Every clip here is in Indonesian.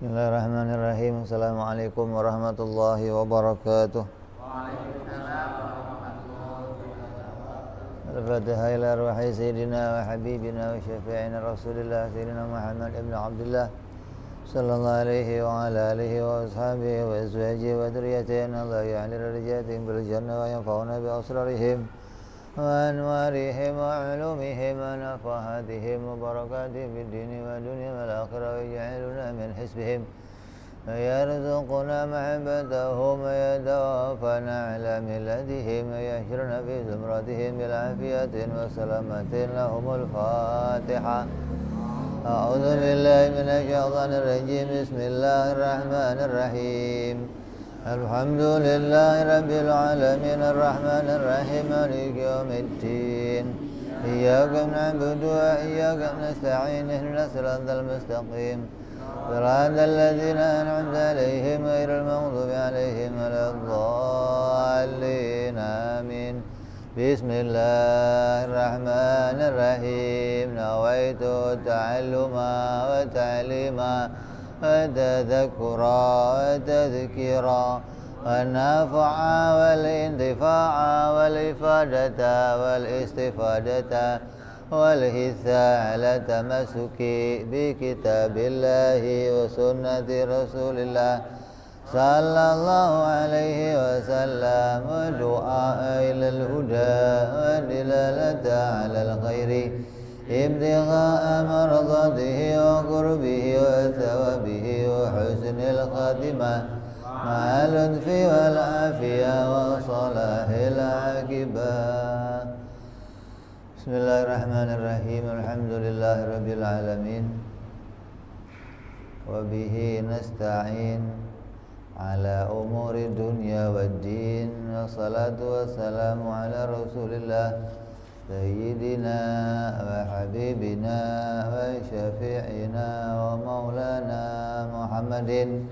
Bismillahirrahmanirrahim. Assalamualaikum warahmatullahi wabarakatuh. Waalaikumsalam warahmatullahi wabarakatuh. Al-Fatihah ila arwahi sayyidina wa habibina wa syafi'ina Rasulillah sayyidina Muhammad ibn Abdullah sallallahu alaihi wa ala alihi wa ashabihi wa azwajihi wa dhurriyyatihi Allah ya'li darajatihim bil jannah wa yanfa'una bi asrarihim wa anwarihim wa ulumihim wa nafahatihim wa barakatihim fid dini wa dunya wal akhirah wa yaj'aluna min hisbihim ويرزقنا محبتهم ويتوفنا على ملتهم ويحشرنا في زمرتهم بالعافية وسلامة لهم الفاتحة. أعوذ بالله من الشيطان الرجيم. بسم الله الرحمن الرحيم. الحمد لله رب العالمين الرحمن الرحيم مالك يوم الدين. إياك نعبد وإياك نستعين اهدنا الصراط المستقيم صراط الذين أنعمت عليهم غير المغضوب عليهم ولا الضالين آمين. بسم الله الرحمن الرحيم. نويت التعلم والتعليم والتذكرا والتذكيرا والنفع والانتفاع والإفادة والاستفادة والحث على التمسك بكتاب الله وسنة رسول الله صلى الله عليه وسلم ودعاء إلى الهدى والدلالة على الخير ابتغاء مرضاته وقربه وثوابه وحسن الخاتمة مع اللطف والعافية وصلاح العاقبة. Bismillahirrahmanirrahim. Alhamdulillahirabbil alamin. Wa bihi nasta'in ala umuri dunya waddin. Wassalatu wassalamu ala Rasulillah sayyidina wa habibina wa syafi'ina wa maulana Muhammadin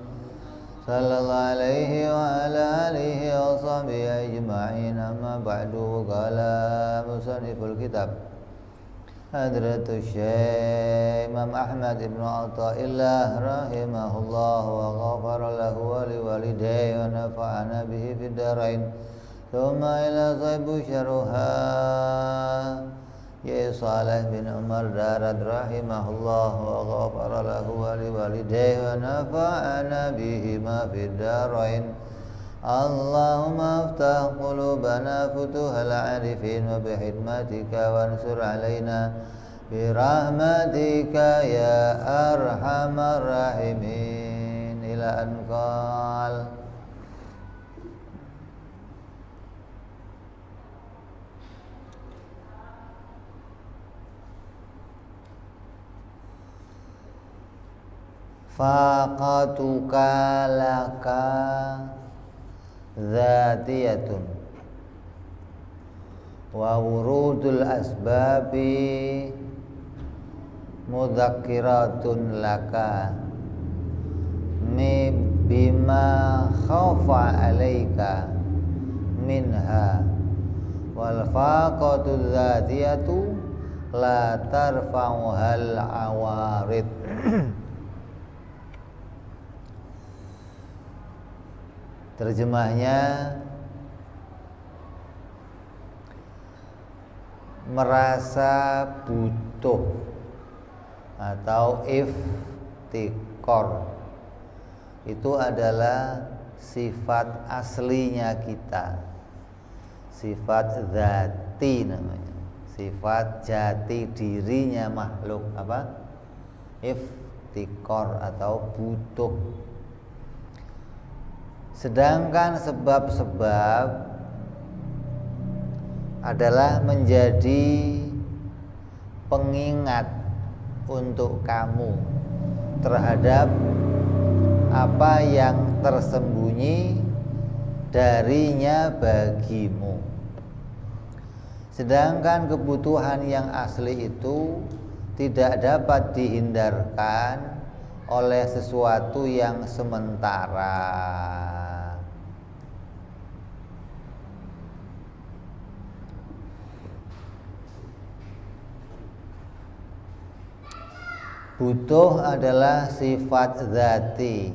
sallallahu alaihi wa ala alihi wa sahbihi ajma'in. Amma ba'du. Qala musanniful kitab Hadratus Syekh Imam Ahmad ibn Athaillah rahimahullah wa ghafara lahu wa liwalidayhi wa nafa'ana bihi fid dharain. Thumma ila sahibu syarha ya Saleh bin Umar Darad rahimahullah wa ghafara lahu wa liwalidayhi wa nafa'ana bihima fid dharain. Allahumma aftah qulubana futuhal arifin wa bihikmatika wansur alaina birahmatika ya arhamar rahimin. Ila anqal faqatuka laka dzatiyatun wa wurudul asbabi mudzakiratun laka bima khawfa alaika minha wal faqatu dzatiyatu la tarfa'uhal awarid. Terjemahnya, merasa butuh atau iftikor itu adalah sifat aslinya kita, sifat dzati namanya, sifat jati dirinya makhluk apa? Iftikor atau butuh. Sedangkan sebab-sebab adalah menjadi pengingat untuk kamu terhadap apa yang tersembunyi darinya bagimu. Sedangkan kebutuhan yang asli itu tidak dapat dihindarkan oleh sesuatu yang sementara. Butuh adalah sifat dzati.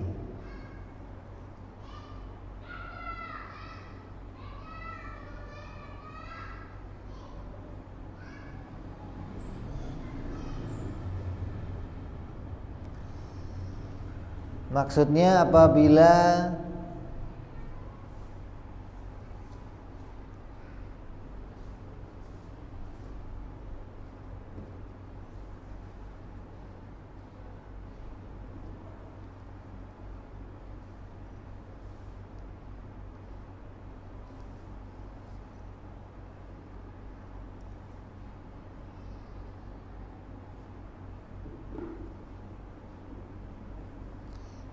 Maksudnya apabila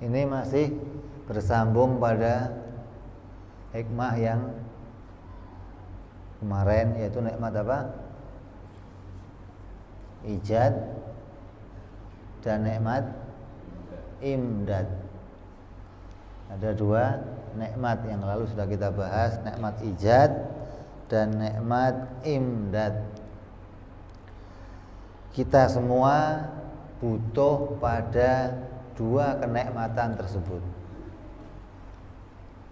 ini masih bersambung pada hikmah yang kemarin, yaitu nikmat apa? Ijad dan nikmat imdad. Ada dua nikmat yang lalu sudah kita bahas, nikmat ijad dan nikmat imdad. Kita semua butuh pada dua kenikmatan tersebut.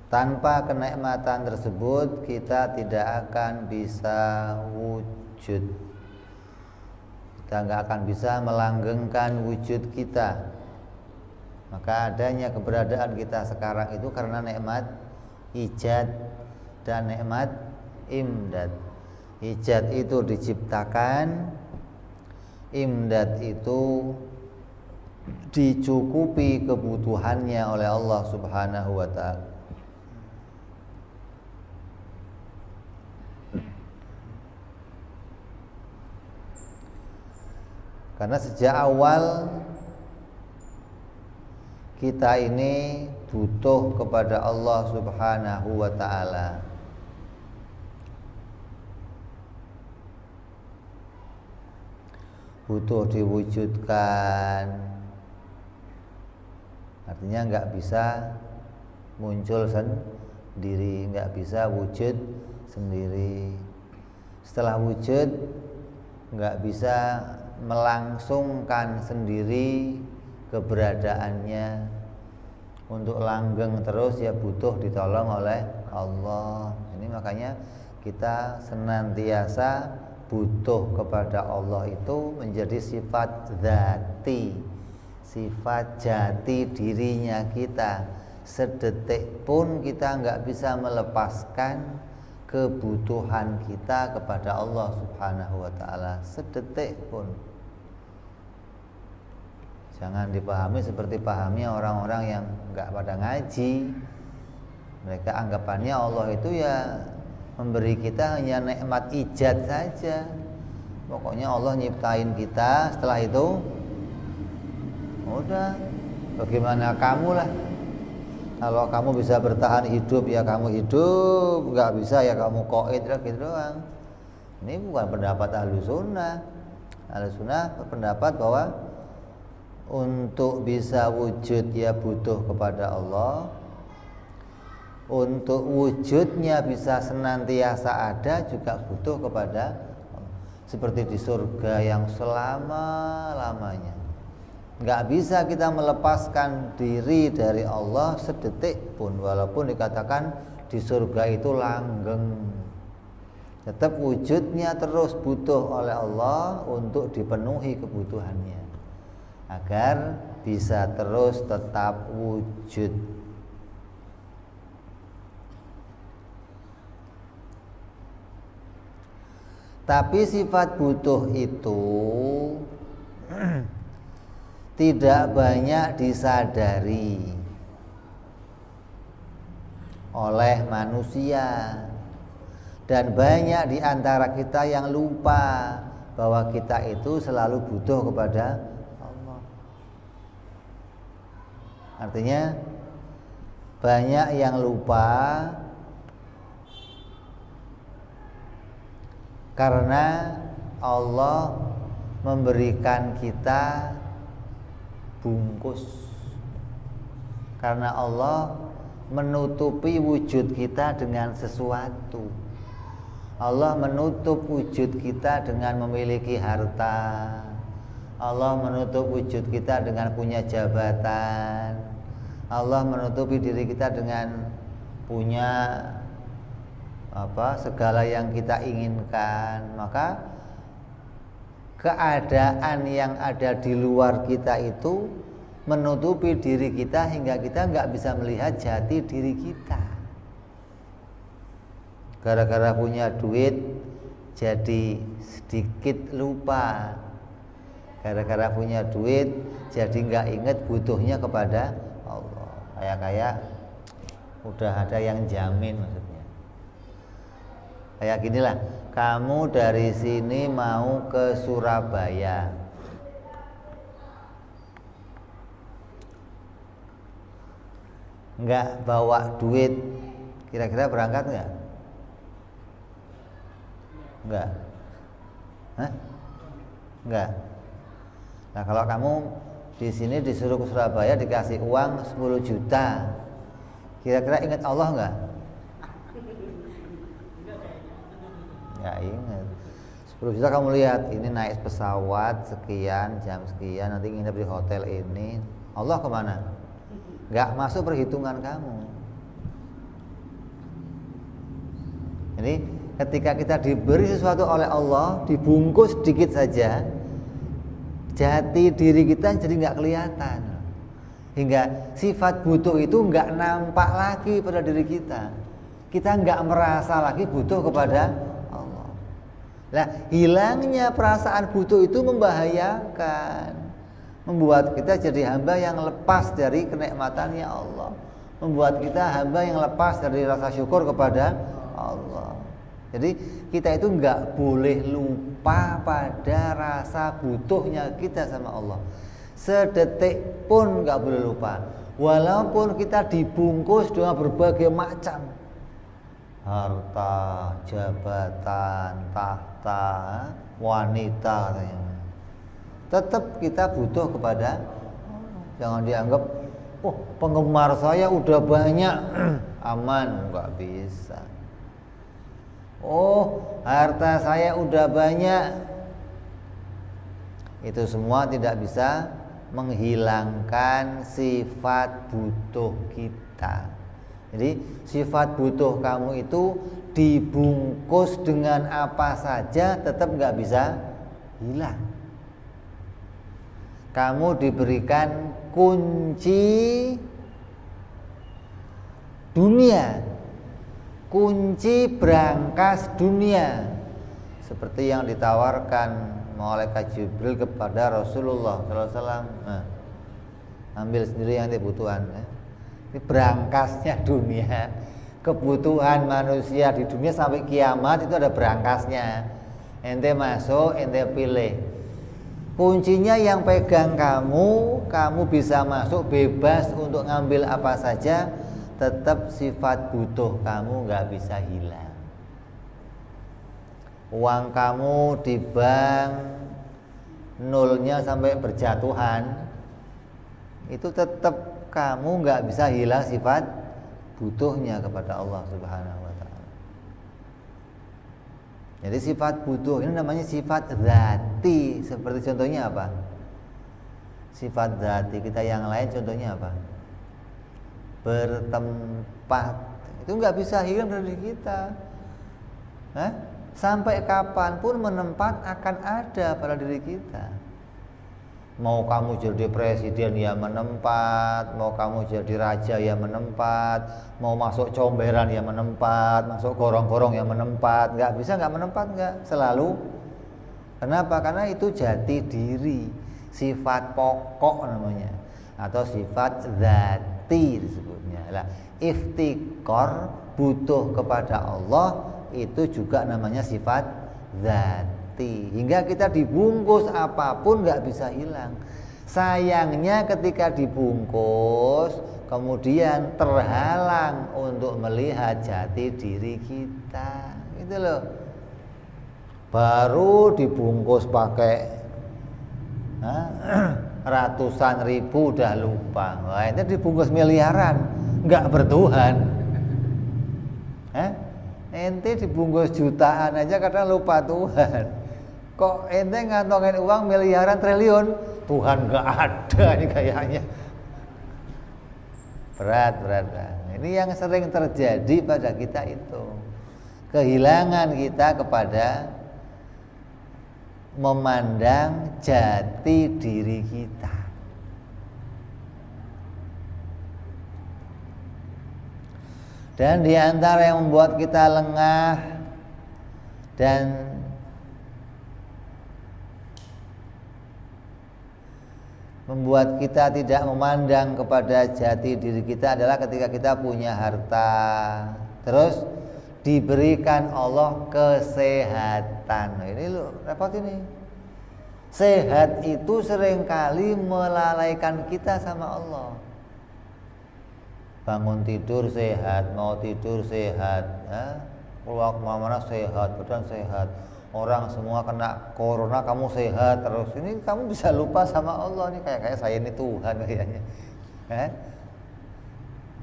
Tanpa kenikmatan tersebut kita tidak akan bisa wujud. Kita nggak akan bisa melanggengkan wujud kita. Maka adanya keberadaan kita sekarang itu karena nikmat ijad dan nikmat imdad. Ijad itu diciptakan, imdad itu dicukupi kebutuhannya oleh Allah Subhanahu wa ta'ala. Karena sejak awal kita ini butuh kepada Allah Subhanahu wa ta'ala. Butuh diwujudkan. Artinya nggak bisa muncul sendiri, nggak bisa wujud sendiri. Setelah wujud nggak bisa melangsungkan sendiri keberadaannya. Untuk langgeng terus ya butuh ditolong oleh Allah. Ini makanya kita senantiasa butuh kepada Allah itu menjadi sifat dzati, sifat jati dirinya kita. Sedetik pun kita nggak bisa melepaskan kebutuhan kita kepada Allah Subhanahu wa ta'ala, sedetik pun. Jangan dipahami seperti pahamnya orang-orang yang nggak pada ngaji. Mereka anggapannya Allah itu ya memberi kita hanya nikmat ijad saja. Pokoknya Allah nyiptain kita, setelah itu udah bagaimana kamu lah. Kalau kamu bisa bertahan hidup ya kamu hidup, nggak bisa ya kamu qaid lah, gitu doang. Ini bukan pendapat Ahlus Sunnah. Ahlus Sunnah berpendapat bahwa untuk bisa wujud ya butuh kepada Allah. Untuk wujudnya bisa senantiasa ada juga butuh kepada Allah. Seperti di surga yang selama-lamanya. Nggak bisa kita melepaskan diri dari Allah sedetik pun, walaupun dikatakan di surga itu langgeng. Tetap wujudnya terus butuh oleh Allah untuk dipenuhi kebutuhannya, agar bisa terus tetap wujud. Tapi sifat butuh itu tidak banyak disadari oleh manusia, dan banyak di antara kita yang lupa bahwa kita itu selalu butuh kepada Allah. Artinya banyak yang lupa karena Allah memberikan kita bungkus, karena Allah menutupi wujud kita dengan sesuatu. Allah menutup wujud kita dengan memiliki harta. Allah menutup wujud kita dengan punya jabatan. Allah menutupi diri kita dengan punya segala yang kita inginkan. Maka keadaan yang ada di luar kita itu menutupi diri kita hingga kita nggak bisa melihat jati diri kita. Gara-gara punya duit jadi sedikit lupa. Gara-gara punya duit jadi nggak inget butuhnya kepada Allah. Kayak udah ada yang jamin maksudnya. Kayak ginilah, kamu dari sini mau ke Surabaya. Nggak bawa duit, kira-kira berangkat nggak? Nggak. Hah? Nggak. Nah kalau kamu di sini disuruh ke Surabaya dikasih uang 10 juta, kira-kira ingat Allah nggak? Nggak ingat. 10 juta kamu lihat, ini naik pesawat sekian, jam sekian, nanti nginep di hotel ini. Allah kemana? Nggak masuk perhitungan kamu. Jadi ketika kita diberi sesuatu oleh Allah, dibungkus sedikit saja, jati diri kita jadi nggak kelihatan, hingga sifat butuh itu nggak nampak lagi pada diri kita. Kita nggak merasa lagi butuh kepada Allah. Nah, hilangnya perasaan butuh itu membahayakan, membuat kita jadi hamba yang lepas dari kenikmatannya Allah, membuat kita hamba yang lepas dari rasa syukur kepada Allah. Jadi kita itu nggak boleh lupa pada rasa butuhnya kita sama Allah. Sedetik pun nggak boleh lupa. Walaupun kita dibungkus dengan berbagai macam harta, jabatan, tahta, wanita, tetap kita butuh kepada Allah. Jangan dianggap, oh penggemar saya udah banyak, aman, nggak bisa. Oh, harta saya udah banyak. Itu semua tidak bisa menghilangkan sifat butuh kita. Jadi sifat butuh kamu itu dibungkus dengan apa saja tetap nggak bisa hilang. Kamu diberikan kunci dunia, kunci brankas dunia, seperti yang ditawarkan malaikat Jibril kepada Rasulullah SAW. Nah, ambil sendiri yang dibutuhkan. Ini brankasnya dunia, kebutuhan manusia di dunia sampai kiamat itu ada brankasnya. Ente masuk, ente pilih. Kuncinya yang pegang kamu bisa masuk bebas untuk ngambil apa saja. Tetap sifat butuh kamu nggak bisa hilang. Uang kamu di bank nolnya sampai berjatuhan, itu tetap kamu nggak bisa hilang sifat butuhnya kepada Allah Subhanahu wa Ta'ala. Jadi sifat butuh ini namanya sifat dzati. Seperti contohnya apa? Sifat dzati kita yang lain contohnya apa? Bertempat, itu nggak bisa hilang dari kita. Sampai kapanpun menempat akan ada pada diri kita. Mau kamu jadi presiden ya menempat, mau kamu jadi raja ya menempat, mau masuk comberan ya menempat, masuk gorong-gorong ya menempat. Nggak bisa nggak menempat, nggak selalu. Kenapa? Karena itu jati diri, sifat pokok namanya, atau sifat dzati disebutnya. Lah, iftikor, butuh kepada Allah, itu juga namanya sifat dzati. Hingga kita dibungkus apapun nggak bisa hilang. Sayangnya ketika dibungkus kemudian terhalang untuk melihat jati diri kita. Gitu loh. Baru dibungkus pakai ratusan ribu udah lupa. Wah, itu dibungkus miliaran, nggak bertuhan. Ente dibungkus jutaan aja kadang lupa Tuhan. Kok ente ngantongin uang miliaran triliun? Tuhan nggak ada ini kayaknya. Berat. Ini yang sering terjadi pada kita itu. Kehilangan kita kepada memandang jati diri kita. Dan di antara yang membuat kita lengah dan membuat kita tidak memandang kepada jati diri kita adalah ketika kita punya harta, terus diberikan Allah kesehatan. Ini lo repot ini. Sehat itu seringkali melalaikan kita sama Allah. Bangun tidur sehat, mau tidur sehat, keluar kemana-mana sehat, badan sehat. Orang semua kena corona, kamu sehat terus. Ini kamu bisa lupa sama Allah nih, kayak saya ini Tuhan kayaknya.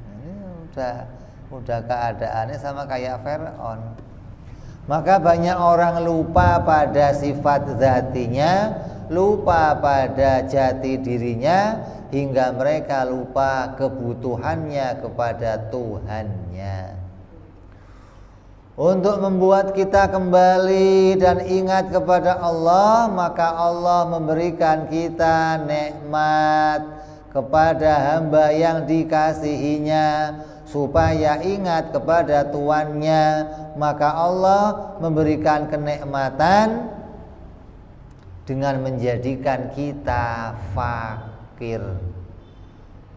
Ini udah keadaannya sama kayak Fir'aun. Maka banyak orang lupa pada sifat zatinya, lupa pada jati dirinya, hingga mereka lupa kebutuhannya kepada Tuhannya. Untuk membuat kita kembali dan ingat kepada Allah, maka Allah memberikan kita nikmat kepada hamba yang dikasihinya supaya ingat kepada Tuannya. Maka Allah memberikan kenikmatan dengan menjadikan kita fakir,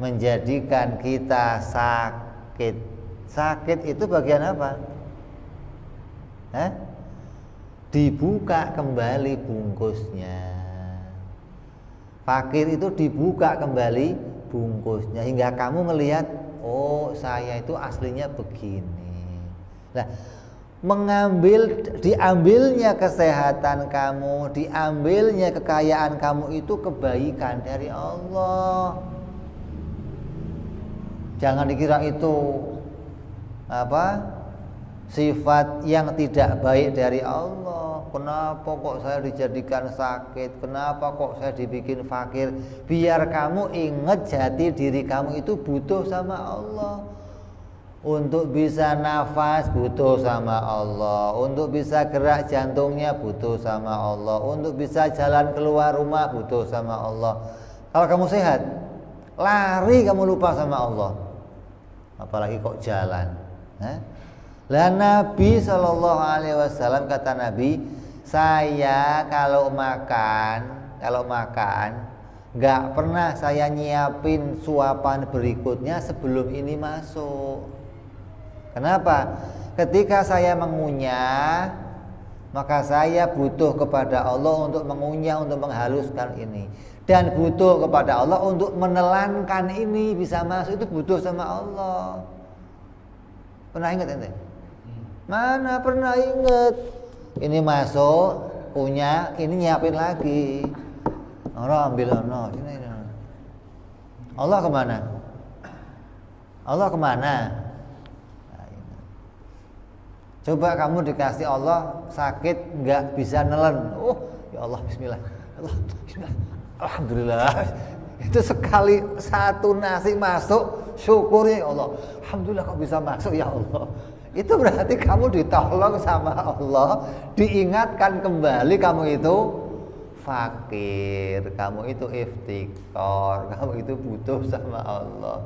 menjadikan kita sakit. Sakit itu bagian apa? Dibuka kembali bungkusnya. Fakir itu dibuka kembali bungkusnya hingga kamu melihat, oh saya itu aslinya begini. Nah, diambilnya kesehatan kamu, diambilnya kekayaan kamu itu kebaikan dari Allah. Jangan dikira itu sifat yang tidak baik dari Allah. Kenapa kok saya dijadikan sakit? Kenapa kok saya dibikin fakir? Biar kamu ingat jati diri kamu itu butuh sama Allah. Untuk bisa nafas butuh sama Allah. Untuk bisa gerak jantungnya butuh sama Allah. Untuk bisa jalan keluar rumah butuh sama Allah. Kalau kamu sehat, lari kamu lupa sama Allah. Apalagi kok jalan. Lah Nabi SAW kata Nabi, saya kalau makan nggak pernah saya nyiapin suapan berikutnya sebelum ini masuk. Kenapa? Ketika saya mengunyah, maka saya butuh kepada Allah untuk mengunyah, untuk menghaluskan ini, dan butuh kepada Allah untuk menelankan ini bisa masuk, itu butuh sama Allah. Pernah ingat ente? Mana pernah ingat? Ini masuk, punya, ini nyiapin lagi. Orang ambil ini. Allah kemana? Allah kemana? Nah, coba kamu dikasih Allah sakit nggak bisa nelen. Oh ya Allah, Bismillah. Allah, Bismillah. Alhamdulillah. Itu sekali satu nasi masuk, syukur ya Allah. Alhamdulillah kok bisa masuk ya Allah. Itu berarti kamu ditolong sama Allah, diingatkan kembali kamu itu fakir, kamu itu iftikor, kamu itu butuh sama Allah.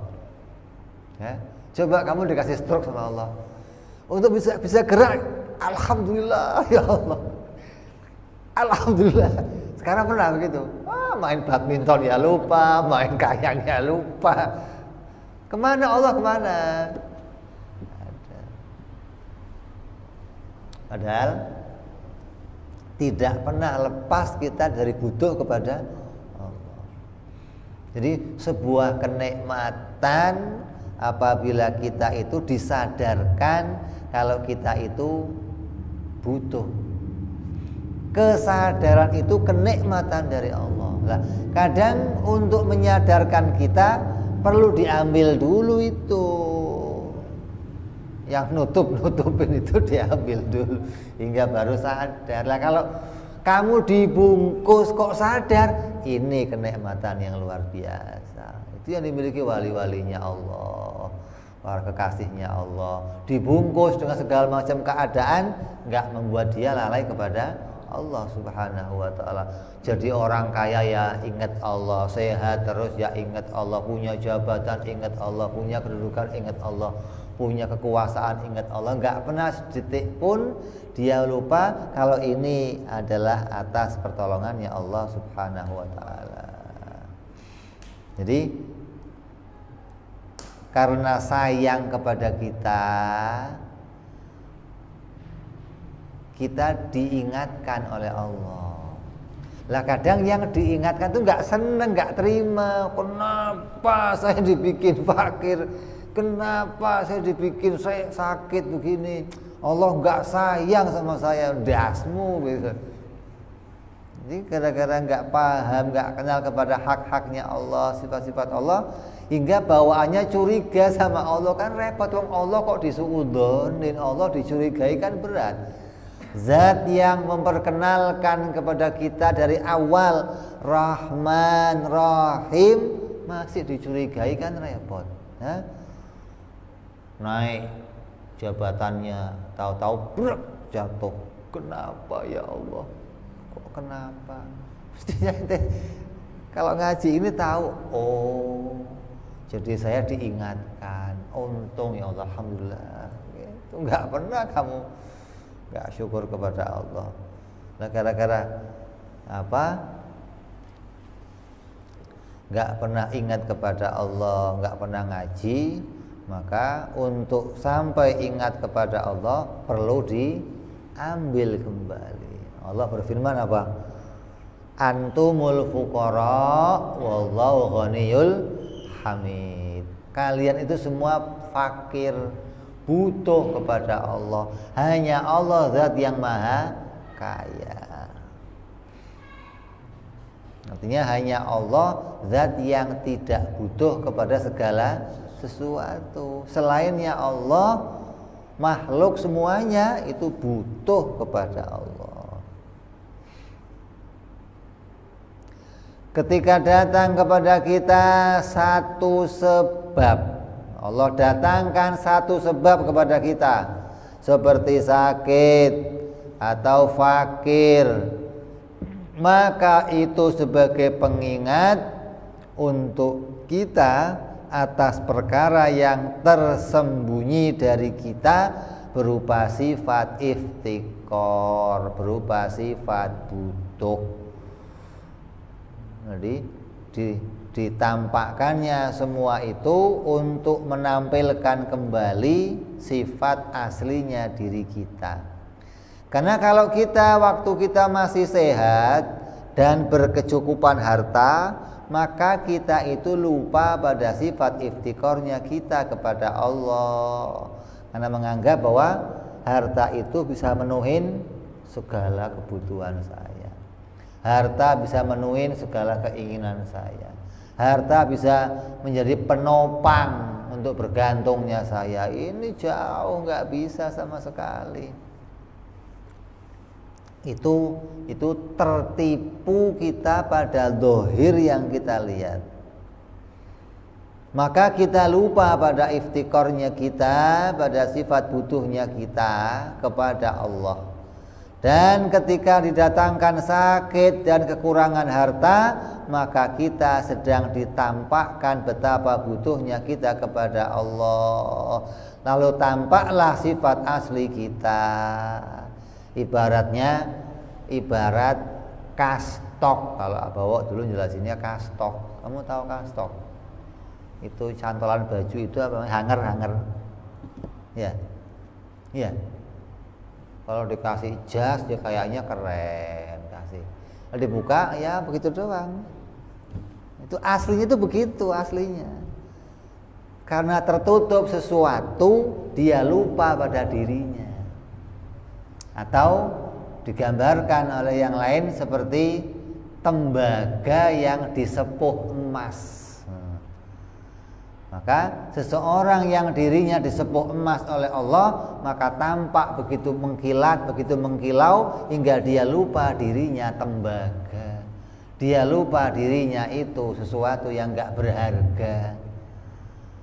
Coba kamu dikasih stroke sama Allah, untuk bisa gerak, alhamdulillah ya Allah, alhamdulillah. Sekarang pernah begitu? Main badminton ya lupa, main kayang ya lupa. Kemana Allah kemana? Padahal tidak pernah lepas kita dari butuh kepada Allah. Jadi sebuah kenikmatan apabila kita itu disadarkan kalau kita itu butuh. Kesadaran itu kenikmatan dari Allah. Nah, kadang untuk menyadarkan kita perlu diambil dulu itu. Yang nutupin itu diambil dulu hingga baru sadar. Lah kamu dibungkus kok sadar, ini kenikmatan yang luar biasa. Itu yang dimiliki wali-walinya Allah, para kekasihnya Allah. Dibungkus dengan segala macam keadaan, nggak membuat dia lalai kepada Allah Subhanahu wa ta'ala. Jadi orang kaya ya ingat Allah, sehat terus ya ingat Allah, punya jabatan ingat Allah, punya kedudukan ingat Allah, punya kekuasaan ingat Allah. Nggak pernah sedetik pun dia lupa kalau ini adalah atas pertolongannya Allah Subhanahu wa ta'ala. Jadi karena sayang kepada kita diingatkan oleh Allah. Lah kadang yang diingatkan tuh nggak seneng, nggak terima. Kenapa saya dibikin fakir? Kenapa saya dibikin saya sakit begini? Allah nggak sayang sama saya, dasmu gitu. Jadi gara-gara nggak paham, nggak kenal kepada hak-haknya Allah, sifat-sifat Allah, hingga bawaannya curiga sama Allah. Kan repot, wong Allah kok disuudonin, Allah dicurigai kan berat. Zat yang memperkenalkan kepada kita dari awal Rahman Rahim masih dicurigai kan repot. Naik jabatannya, tahu-tahu brek jatuh. Kenapa ya Allah? Kok kenapa? Mestinya kalau ngaji ini tahu, oh jadi saya diingatkan. Untung ya Allah, alhamdulillah. Itu nggak pernah kamu nggak syukur kepada Allah. Nah gara-gara apa? Nggak pernah ingat kepada Allah, nggak pernah ngaji, maka untuk sampai ingat kepada Allah perlu diambil kembali. Allah berfirman apa? Antumul fuqara wallahu ghaniyul hamid. Kalian itu semua fakir, butuh kepada Allah. Hanya Allah zat yang maha kaya. Artinya hanya Allah zat yang tidak butuh kepada segala sesuatu. Selainnya Allah, makhluk semuanya itu butuh kepada Allah. Ketika datang kepada kita satu sebab, Allah datangkan satu sebab kepada kita, seperti sakit atau fakir, maka itu sebagai pengingat untuk kita atas perkara yang tersembunyi dari kita berupa sifat iftikor, berupa sifat butuh. Jadi ditampakkannya semua itu untuk menampilkan kembali sifat aslinya diri kita. Karena kalau kita waktu kita masih sehat dan berkecukupan harta, maka kita itu lupa pada sifat iftikornya kita kepada Allah. Karena menganggap bahwa harta itu bisa menuhin segala kebutuhan saya. Harta bisa menuhin segala keinginan saya. Harta bisa menjadi penopang untuk bergantungnya saya. Ini jauh nggak bisa sama sekali. Itu tertipu kita pada zahir yang kita lihat. Maka kita lupa pada iftikornya kita, pada sifat butuhnya kita kepada Allah. Dan ketika didatangkan sakit dan kekurangan harta, maka kita sedang ditampakkan betapa butuhnya kita kepada Allah. Lalu tampaklah sifat asli kita. Ibarat kastok. Kalau bawa dulu jelasinnya kastok. Kamu tahu kastok? Itu cantolan baju itu apa? Hanger. Ya. Iya. Kalau dikasih jas ya kayaknya keren, kasih. Kalau dibuka ya begitu doang. Itu aslinya itu begitu aslinya. Karena tertutup sesuatu, dia lupa pada dirinya. Atau digambarkan oleh yang lain seperti tembaga yang disepuh emas. Maka seseorang yang dirinya disepuk emas oleh Allah, maka tampak begitu mengkilat, begitu mengkilau, hingga dia lupa dirinya tembaga. Dia lupa dirinya itu sesuatu yang gak berharga,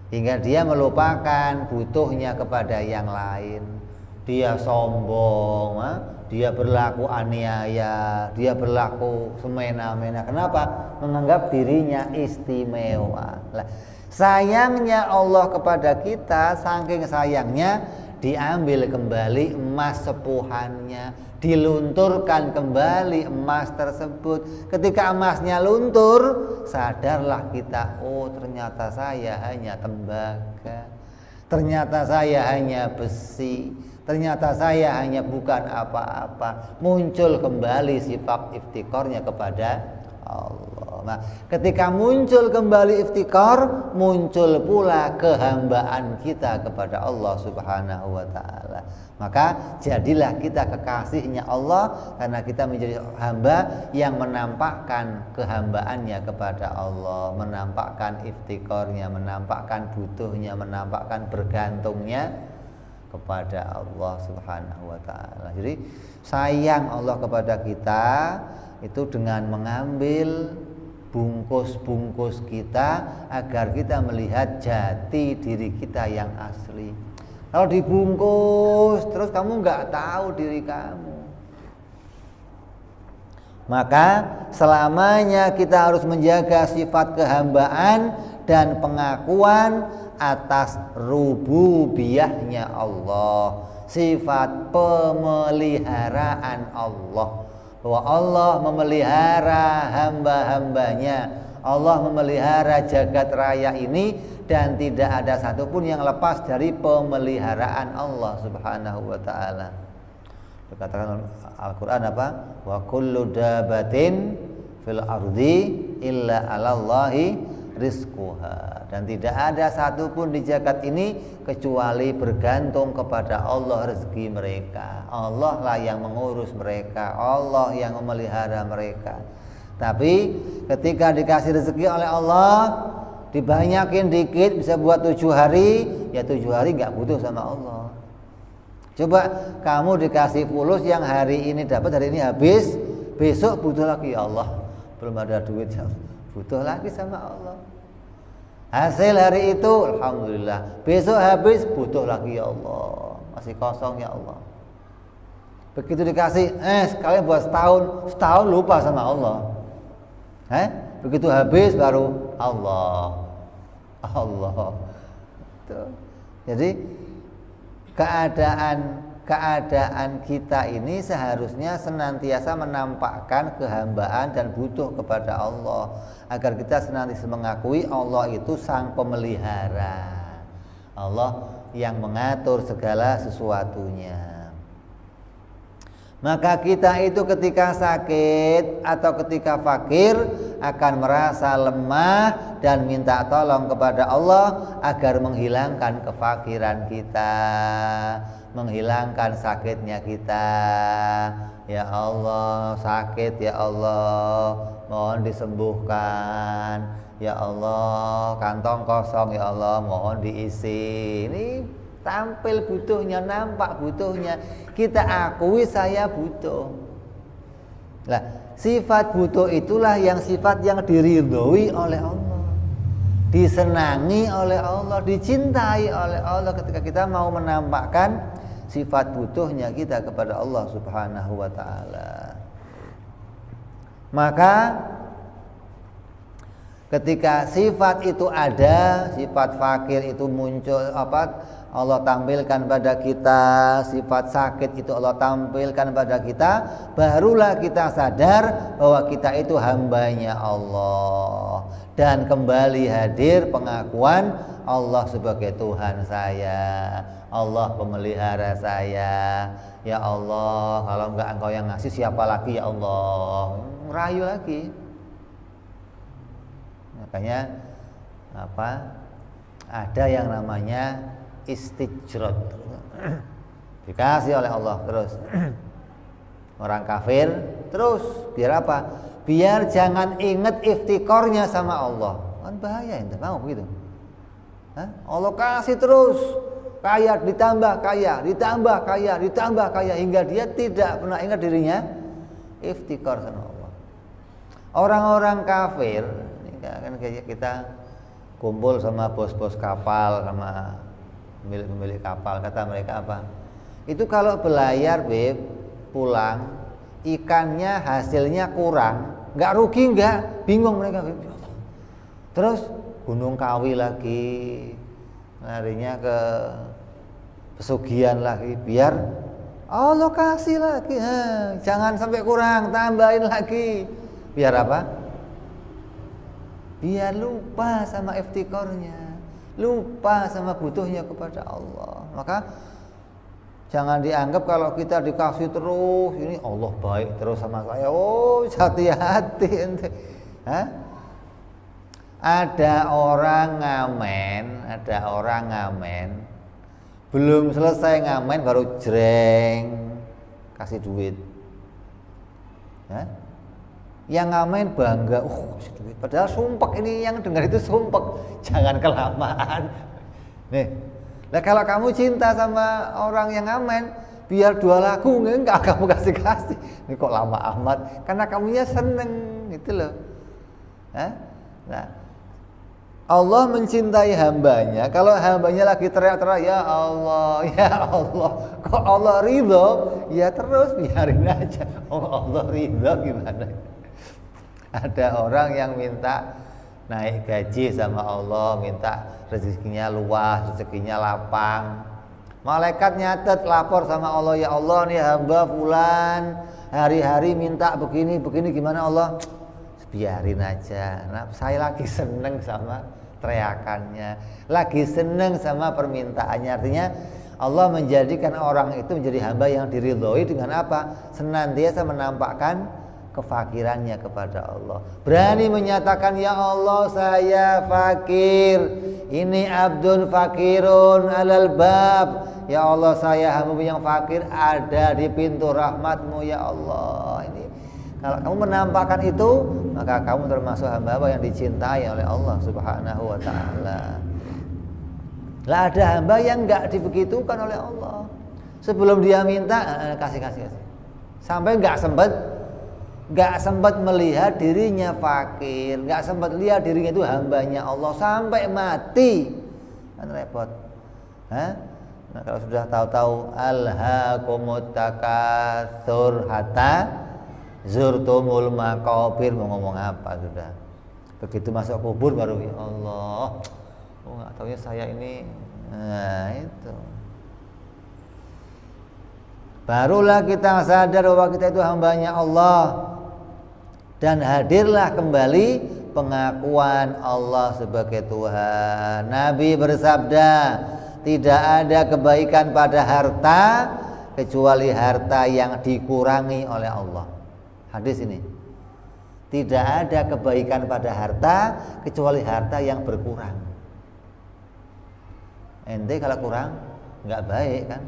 hingga dia melupakan butuhnya kepada yang lain. Dia sombong, dia berlaku aniaya, dia berlaku semena-mena. Kenapa? Menganggap dirinya istimewa. Lah, sayangnya Allah kepada kita, saking sayangnya diambil kembali emas sepuhannya, dilunturkan kembali emas tersebut. Ketika emasnya luntur, sadarlah kita, oh ternyata saya hanya tembaga, ternyata saya hanya besi, ternyata saya hanya bukan apa-apa. Muncul kembali sifat iftikornya kepada Allah. Nah, ketika muncul kembali iftikar, muncul pula kehambaan kita kepada Allah Subhanahu wa ta'ala. Maka jadilah kita kekasihnya Allah, karena kita menjadi hamba yang menampakkan kehambaannya kepada Allah, menampakkan iftikarnya, menampakkan butuhnya, menampakkan bergantungnya kepada Allah Subhanahu wa ta'ala. Jadi sayang Allah kepada kita itu dengan mengambil bungkus-bungkus kita agar kita melihat jati diri kita yang asli. Kalau dibungkus terus kamu nggak tahu diri kamu, maka selamanya kita harus menjaga sifat kehambaan dan pengakuan atas rububiyahnya Allah, sifat pemeliharaan Allah, bahwa Allah memelihara hamba-hambanya, Allah memelihara jagat raya ini, dan tidak ada satupun yang lepas dari pemeliharaan Allah Subhanahu wa ta'ala. Dikatakan Al-Quran apa? Wa kullu dabatin fil ardi illa 'alallahi rizquha. Dan tidak ada satupun di jagat ini kecuali bergantung kepada Allah rezeki mereka. Allah lah yang mengurus mereka, Allah yang memelihara mereka. Tapi ketika dikasih rezeki oleh Allah, dibanyakin dikit, bisa buat 7 hari, ya 7 hari gak butuh sama Allah. Coba kamu dikasih fulus yang hari ini dapat, hari ini habis, besok butuh lagi, ya Allah belum ada duit, butuh lagi sama Allah. Hasil hari itu alhamdulillah, besok habis, butuh lagi, ya Allah masih kosong, ya Allah. Begitu dikasih sekalian buat setahun lupa sama Allah. Begitu habis baru Allah. Tuh. Jadi keadaan kita ini seharusnya senantiasa menampakkan kehambaan dan butuh kepada Allah, agar kita senantiasa mengakui Allah itu sang pemelihara, Allah yang mengatur segala sesuatunya. Maka kita itu ketika sakit atau ketika fakir akan merasa lemah dan minta tolong kepada Allah agar menghilangkan kefakiran kita, menghilangkan sakitnya kita. Ya Allah, sakit ya Allah, mohon disembuhkan. Ya Allah, kantong kosong ya Allah, mohon diisi. Ini tampil butuhnya, nampak butuhnya, kita akui saya butuh. Lah, sifat butuh itulah yang sifat yang diridhoi oleh Allah, disenangi oleh Allah, dicintai oleh Allah ketika kita mau menampakkan sifat butuhnya kita kepada Allah Subhanahu wa ta'ala. Maka ketika sifat itu ada, sifat fakir itu muncul, Allah tampilkan pada kita, sifat sakit itu Allah tampilkan pada kita, barulah kita sadar bahwa kita itu hambanya Allah, dan kembali hadir pengakuan Allah sebagai Tuhan saya, Allah pemelihara saya. Ya Allah, kalau enggak Engkau yang ngasih siapa lagi ya Allah, merayu lagi. Makanya ada yang namanya istijrod, dikasih oleh Allah terus. Orang kafir terus biar apa? Biar jangan inget iftikornya sama Allah. Kan bahaya, ente mau begitu. Allah kasih terus, kaya ditambah kaya, ditambah kaya, ditambah kaya, hingga dia tidak pernah ingat dirinya iftikar sama Allah. Orang-orang kafir, ini kan kayak kita kumpul sama bos-bos kapal, sama pemilik kapal, kata mereka apa? Itu kalau belayar Beb, pulang ikannya hasilnya kurang, nggak rugi nggak? Bingung mereka Beb. Terus Gunung Kawi lagi, larinya ke pesugihan lagi, biar Allah kasih lagi, jangan sampai kurang, tambahin lagi, biar apa? Biar lupa sama iftikornya, lupa sama butuhnya kepada Allah. Maka jangan dianggap kalau kita dikasih terus, ini Allah baik terus sama saya. Oh, hati-hati ente. Ada orang ngamen, belum selesai ngamen baru jreng kasih duit. Yang ngamen bangga, kasih duit. Padahal sumpek, ini yang dengar itu sumpek. Jangan kelamaan. Nih, nah kalau kamu cinta sama orang yang ngamen, biar 2 lagu enggak kamu kasih. Ini kok lama amat? Karena kamunya seneng, gitu loh. Nah, Allah mencintai hambanya. Kalau hambanya lagi teriak-teriak, ya Allah, kok Allah ridho, ya terus biarin aja. Oh, Allah ridho gimana? Ada orang yang minta naik gaji sama Allah, minta rezekinya luas, rezekinya lapang. Malaikat nyatet, lapor sama Allah, ya Allah nih hamba fulan hari-hari minta begini gimana Allah? Biarin aja. Nah, saya lagi seneng sama teriakannya, lagi seneng sama permintaannya. Artinya Allah menjadikan orang itu menjadi hamba yang diridhoi dengan apa? Senantiasa menampakkan kefakirannya kepada Allah. Berani menyatakan, ya Allah saya fakir, ini abdun fakirun alal bab. Ya Allah saya hamba yang fakir, ada di pintu rahmatmu ya Allah. Ini kalau kamu menampakkan itu, maka kamu termasuk hamba yang dicintai oleh Allah Subhanahu wa ta'ala. Lah ada hamba yang enggak dibegitukan oleh Allah. Sebelum dia minta, kasih. Sampai enggak sempat melihat dirinya fakir, enggak sempat lihat dirinya itu hambanya Allah sampai mati. Kan repot. Nah, kalau sudah tahu-tahu alhaakumut takatsur hatta zurtumul maqabir, mau ngomong apa sudah. Begitu masuk kubur baru, ya Allah, nggak taunya saya ini. Nah itu barulah kita sadar bahwa kita itu hambanya Allah, dan hadirlah kembali pengakuan Allah sebagai Tuhan. Nabi bersabda, tidak ada kebaikan pada harta kecuali harta yang dikurangi oleh Allah. Hadis ini, tidak ada kebaikan pada harta kecuali harta yang berkurang. Ente kalau kurang nggak baik kan?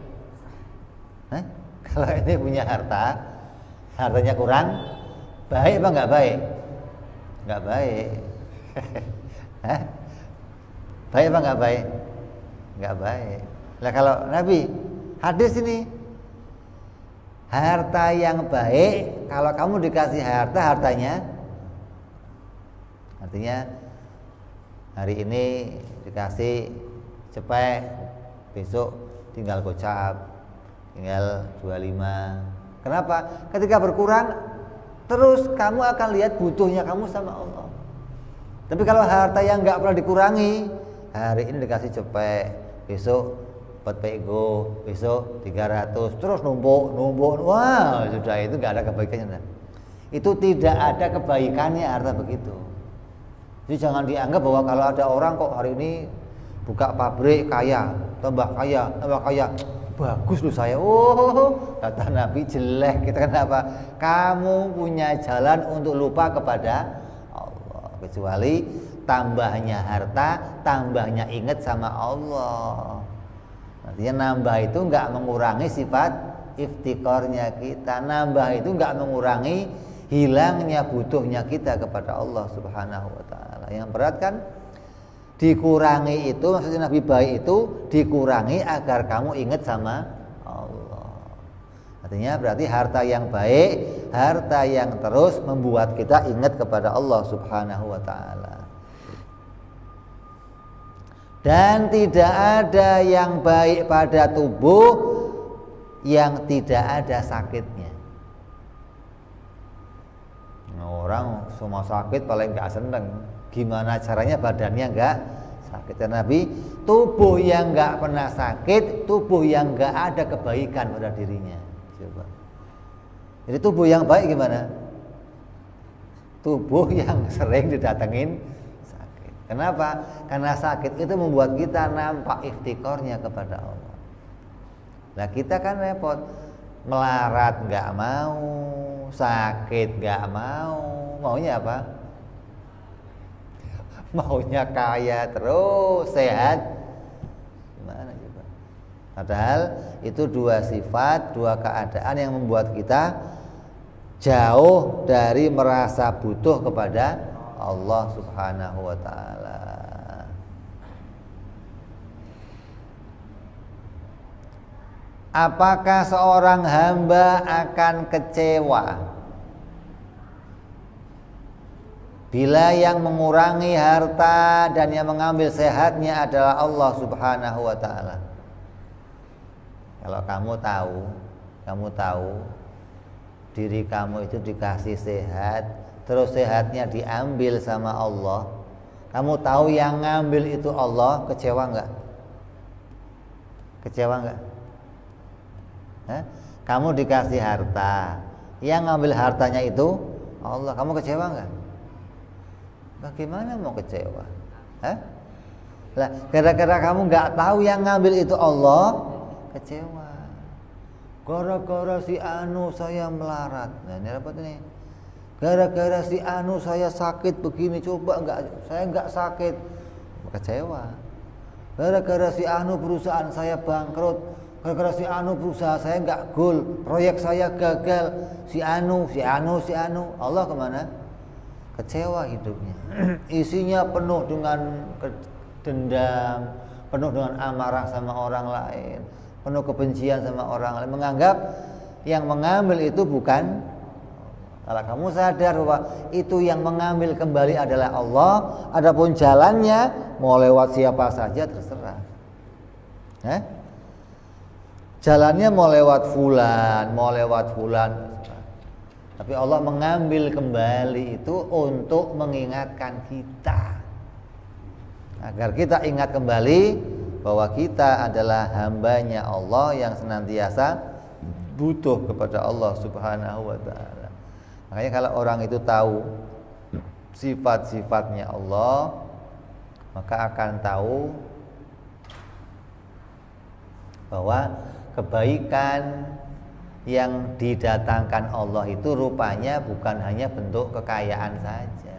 Kalau ente punya hartanya kurang, baik apa nggak baik? Nggak baik. Baik apa nggak baik? Nggak baik. Lah kalau Nabi, hadis ini, harta yang baik, kalau kamu dikasih hartanya, artinya hari ini dikasih cepet, besok tinggal gocap, tinggal 25. Kenapa? Ketika berkurang, terus kamu akan lihat butuhnya kamu sama Allah. Tapi kalau harta yang nggak pernah dikurangi, hari ini dikasih cepet, besok 4 pego, besok 300, terus numpuk, wah sudah, itu nggak ada kebaikannya. Itu tidak ada kebaikannya harta begitu. Jadi jangan dianggap bahwa kalau ada orang kok hari ini buka pabrik kaya, tambah kaya, bagus loh saya. Oh, kata Nabi jelek. Kita kenapa? Kamu punya jalan untuk lupa kepada Allah, kecuali tambahnya harta, tambahnya ingat sama Allah. Artinya nambah itu enggak mengurangi sifat iftikornya kita. Nambah itu enggak mengurangi hilangnya butuhnya kita kepada Allah Subhanahu wa ta'ala. Yang berat kan Dikurangi itu maksudnya Nabi baik itu dikurangi agar kamu ingat sama Allah. Artinya berarti harta yang baik, harta yang terus membuat kita ingat kepada Allah Subhanahu wa taala. Dan tidak ada yang baik pada tubuh yang tidak ada sakitnya. Orang semua sakit paling gak seneng. Gimana caranya badannya enggak sakit? Karena Nabi, tubuh yang enggak pernah sakit, tubuh yang enggak ada kebaikan pada dirinya. Coba. Jadi tubuh yang baik gimana? Tubuh yang sering didatengin sakit. Kenapa? Karena sakit itu membuat kita nampak iftikornya kepada Allah. Nah kita kan repot, melarat enggak mau, sakit enggak mau, maunya apa? Maunya kaya terus, sehat. Gimana coba? Padahal itu dua sifat, dua keadaan yang membuat kita jauh dari merasa butuh kepada Allah Subhanahu wa taala. Apakah seorang hamba akan kecewa bila yang mengurangi harta dan yang mengambil sehatnya adalah Allah Subhanahu wa taala? Kalau kamu tahu diri kamu itu dikasih sehat, terus sehatnya diambil sama Allah. Kamu tahu yang ngambil itu Allah, kecewa enggak? Kecewa enggak? Kamu dikasih harta, yang ngambil hartanya itu Allah, kamu kecewa enggak? Bagaimana mau kecewa? Lah, gara-gara kamu nggak tahu yang ngambil itu Allah, kecewa. Gara-gara si Anu saya melarat. Nah, ini apa nih? Gara-gara si Anu saya sakit begini, coba saya nggak sakit, kecewa. Gara-gara si Anu perusahaan saya bangkrut, gara-gara si Anu perusahaan saya nggak goal, proyek saya gagal, si Anu. Allah kemana? Kecewa hidupnya. Isinya penuh dengan dendam, penuh dengan amarah sama orang lain, penuh kebencian sama orang lain, menganggap yang mengambil itu bukan. Kalau kamu sadar bahwa itu yang mengambil kembali adalah Allah, adapun jalannya mau lewat siapa saja terserah. Jalannya mau lewat fulan, tapi Allah mengambil kembali itu untuk mengingatkan kita, agar kita ingat kembali bahwa kita adalah hambanya Allah yang senantiasa butuh kepada Allah Subhanahu wa ta'ala. Makanya kalau orang itu tahu sifat-sifatnya Allah, maka akan tahu bahwa kebaikan yang didatangkan Allah itu rupanya bukan hanya bentuk kekayaan saja,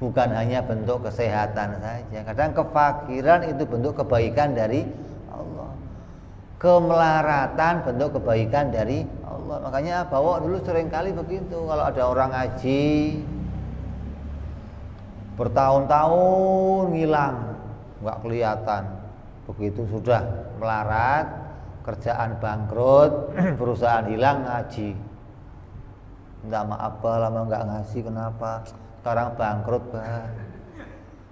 bukan hanya bentuk kesehatan saja. Kadang kefakiran itu bentuk kebaikan dari Allah, kemelaratan bentuk kebaikan dari Allah. Makanya bawa dulu seringkali begitu, kalau ada orang ngaji bertahun-tahun ngilang, nggak kelihatan, begitu sudah melarat, kerjaan bangkrut, perusahaan hilang, ngaji. Minta maaf bah, lama nggak ngasih, kenapa? Sekarang bangkrut bah.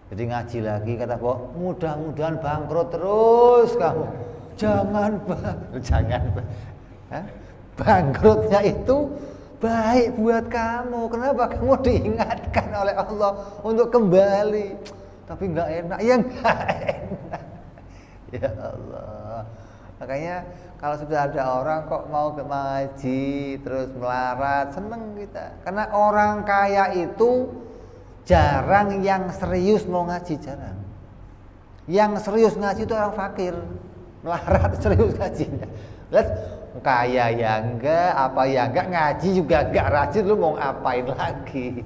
Jadi ngaji lagi, kata bah, mudah-mudahan bangkrut terus kamu. Jangan bah, jangan bah. Bangkrutnya itu baik buat kamu. Kenapa kamu diingatkan oleh Allah untuk kembali? Tapi nggak enak, ya nggak enak. Ya Allah. Makanya kalau sudah ada orang kok mau ke ngaji terus melarat, seneng kita. Karena orang kaya itu jarang yang serius mau ngaji, jarang. Yang serius ngaji itu orang fakir, melarat serius ngajinya. Lihat kaya ya enggak, apa ya enggak, ngaji juga enggak rajin, lu mau ngapain lagi?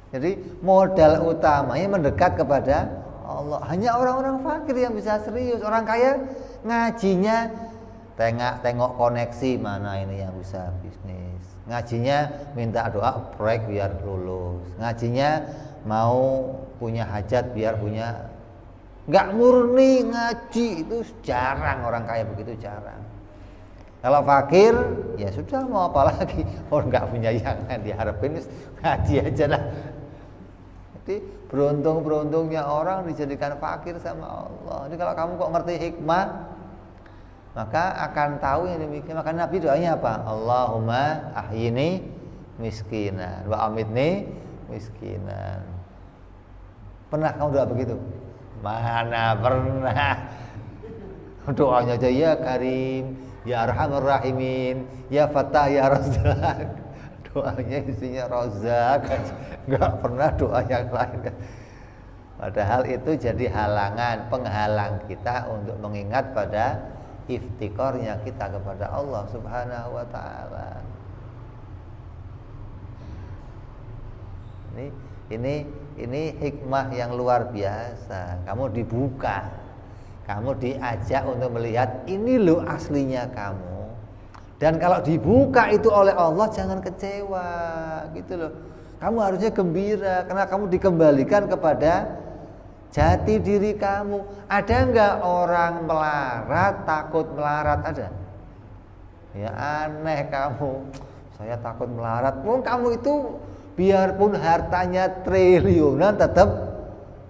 Jadi modal utamanya mendekat kepada Allah. Hanya orang-orang fakir yang bisa serius. Orang kaya ngajinya tengok koneksi mana ini yang bisa bisnis, ngajinya minta doa proyek biar lulus, ngajinya mau punya hajat biar punya nggak murni ngaji, itu jarang orang kaya begitu, jarang. Kalau fakir ya sudah, mau apa lagi, orang nggak punya yang diharapin, ngaji aja lah. Jadi beruntungnya orang dijadikan fakir sama Allah. Jadi kalau kamu kok ngerti hikmah, maka akan tahu yang demikian. Maka Nabi doanya apa? Allahumma ahyini miskinan wa amitni miskinan. Pernah kamu doa begitu? Mana pernah. Doanya aja ya Karim, ya Arhamar Rahimin, ya Fattah, ya Razzaq. Doanya isinya Razzaq, nggak pernah doa yang lain. Padahal itu jadi halangan, penghalang kita untuk mengingat pada iftiqarnya kita kepada Allah Subhanahu wa taala. Ini hikmah yang luar biasa. Kamu dibuka, kamu diajak untuk melihat ini loh aslinya kamu. Dan kalau dibuka itu oleh Allah, jangan kecewa, gitu loh. Kamu harusnya gembira karena kamu dikembalikan kepada jati diri kamu. Ada enggak orang melarat takut melarat? Ada? Ya aneh kamu. Saya takut melarat. Kamu itu biarpun hartanya triliunan tetap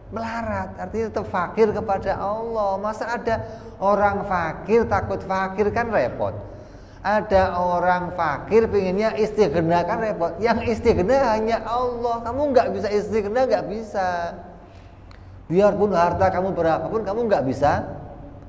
melarat. Artinya tetap fakir kepada Allah. Masa ada orang fakir takut fakir, kan repot. Ada orang fakir pengennya istighna, kan repot. Yang istighna hanya Allah. Kamu nggak bisa istighna, nggak bisa. Biarpun harta kamu berapapun, kamu nggak bisa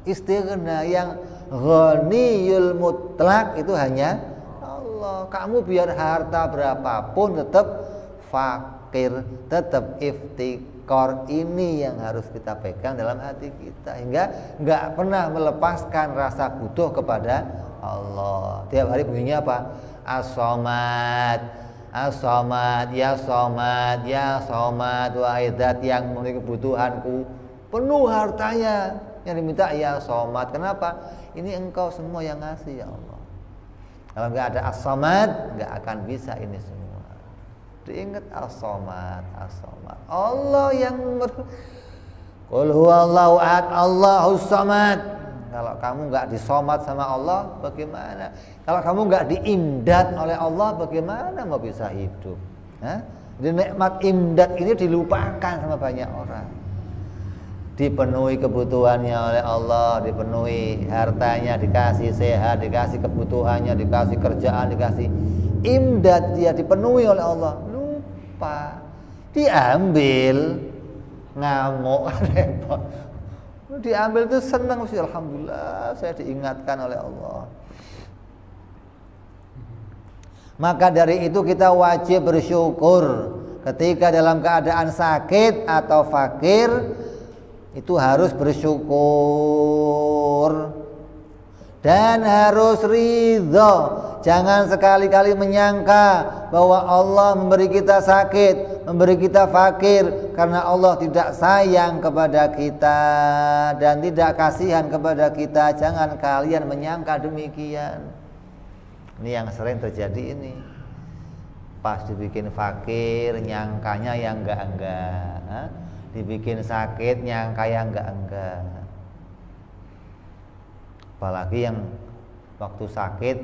istighna. Yang ghaniyul mutlak itu hanya Allah. Kamu biar harta berapapun tetap fakir, tetap iftikar. Ini yang harus kita pegang dalam hati kita, hingga nggak pernah melepaskan rasa butuh kepada Allah. Tiap hari bunyinya apa? As-Somad, As-Somad, Ya Somad, Ya Somad, Wahidat, yang memiliki kebutuhanku, penuh hartanya, yang diminta Ya Somad. Kenapa? Ini engkau semua yang ngasih ya Allah. Kalau nggak ada As-Somad, nggak akan bisa ini semua. Diingat As-Somad, As-Somad. Allah yang Qul huwallahu ahad, Allahus Samad. Kalau kamu nggak disomat sama Allah, bagaimana? Kalau kamu nggak diimdad oleh Allah, bagaimana mau bisa hidup? Jadi nikmat imdad ini dilupakan sama banyak orang. Dipenuhi kebutuhannya oleh Allah, dipenuhi hartanya, dikasih sehat, dikasih kebutuhannya, dikasih kerjaan, dikasih imdad, dia dipenuhi oleh Allah. Lupa, diambil, ngamuk, repot. Diambil itu senang, mesti alhamdulillah saya diingatkan oleh Allah. Maka dari itu kita wajib bersyukur ketika dalam keadaan sakit atau fakir, itu harus bersyukur dan harus ridho. Jangan sekali-kali menyangka bahwa Allah memberi kita sakit, memberi kita fakir karena Allah tidak sayang kepada kita dan tidak kasihan kepada kita. Jangan kalian menyangka demikian. Ini yang sering terjadi ini. Pas dibikin fakir, nyangkanya yang enggak-enggak. Dibikin sakit, nyangka yang enggak-enggak. Apalagi yang waktu sakit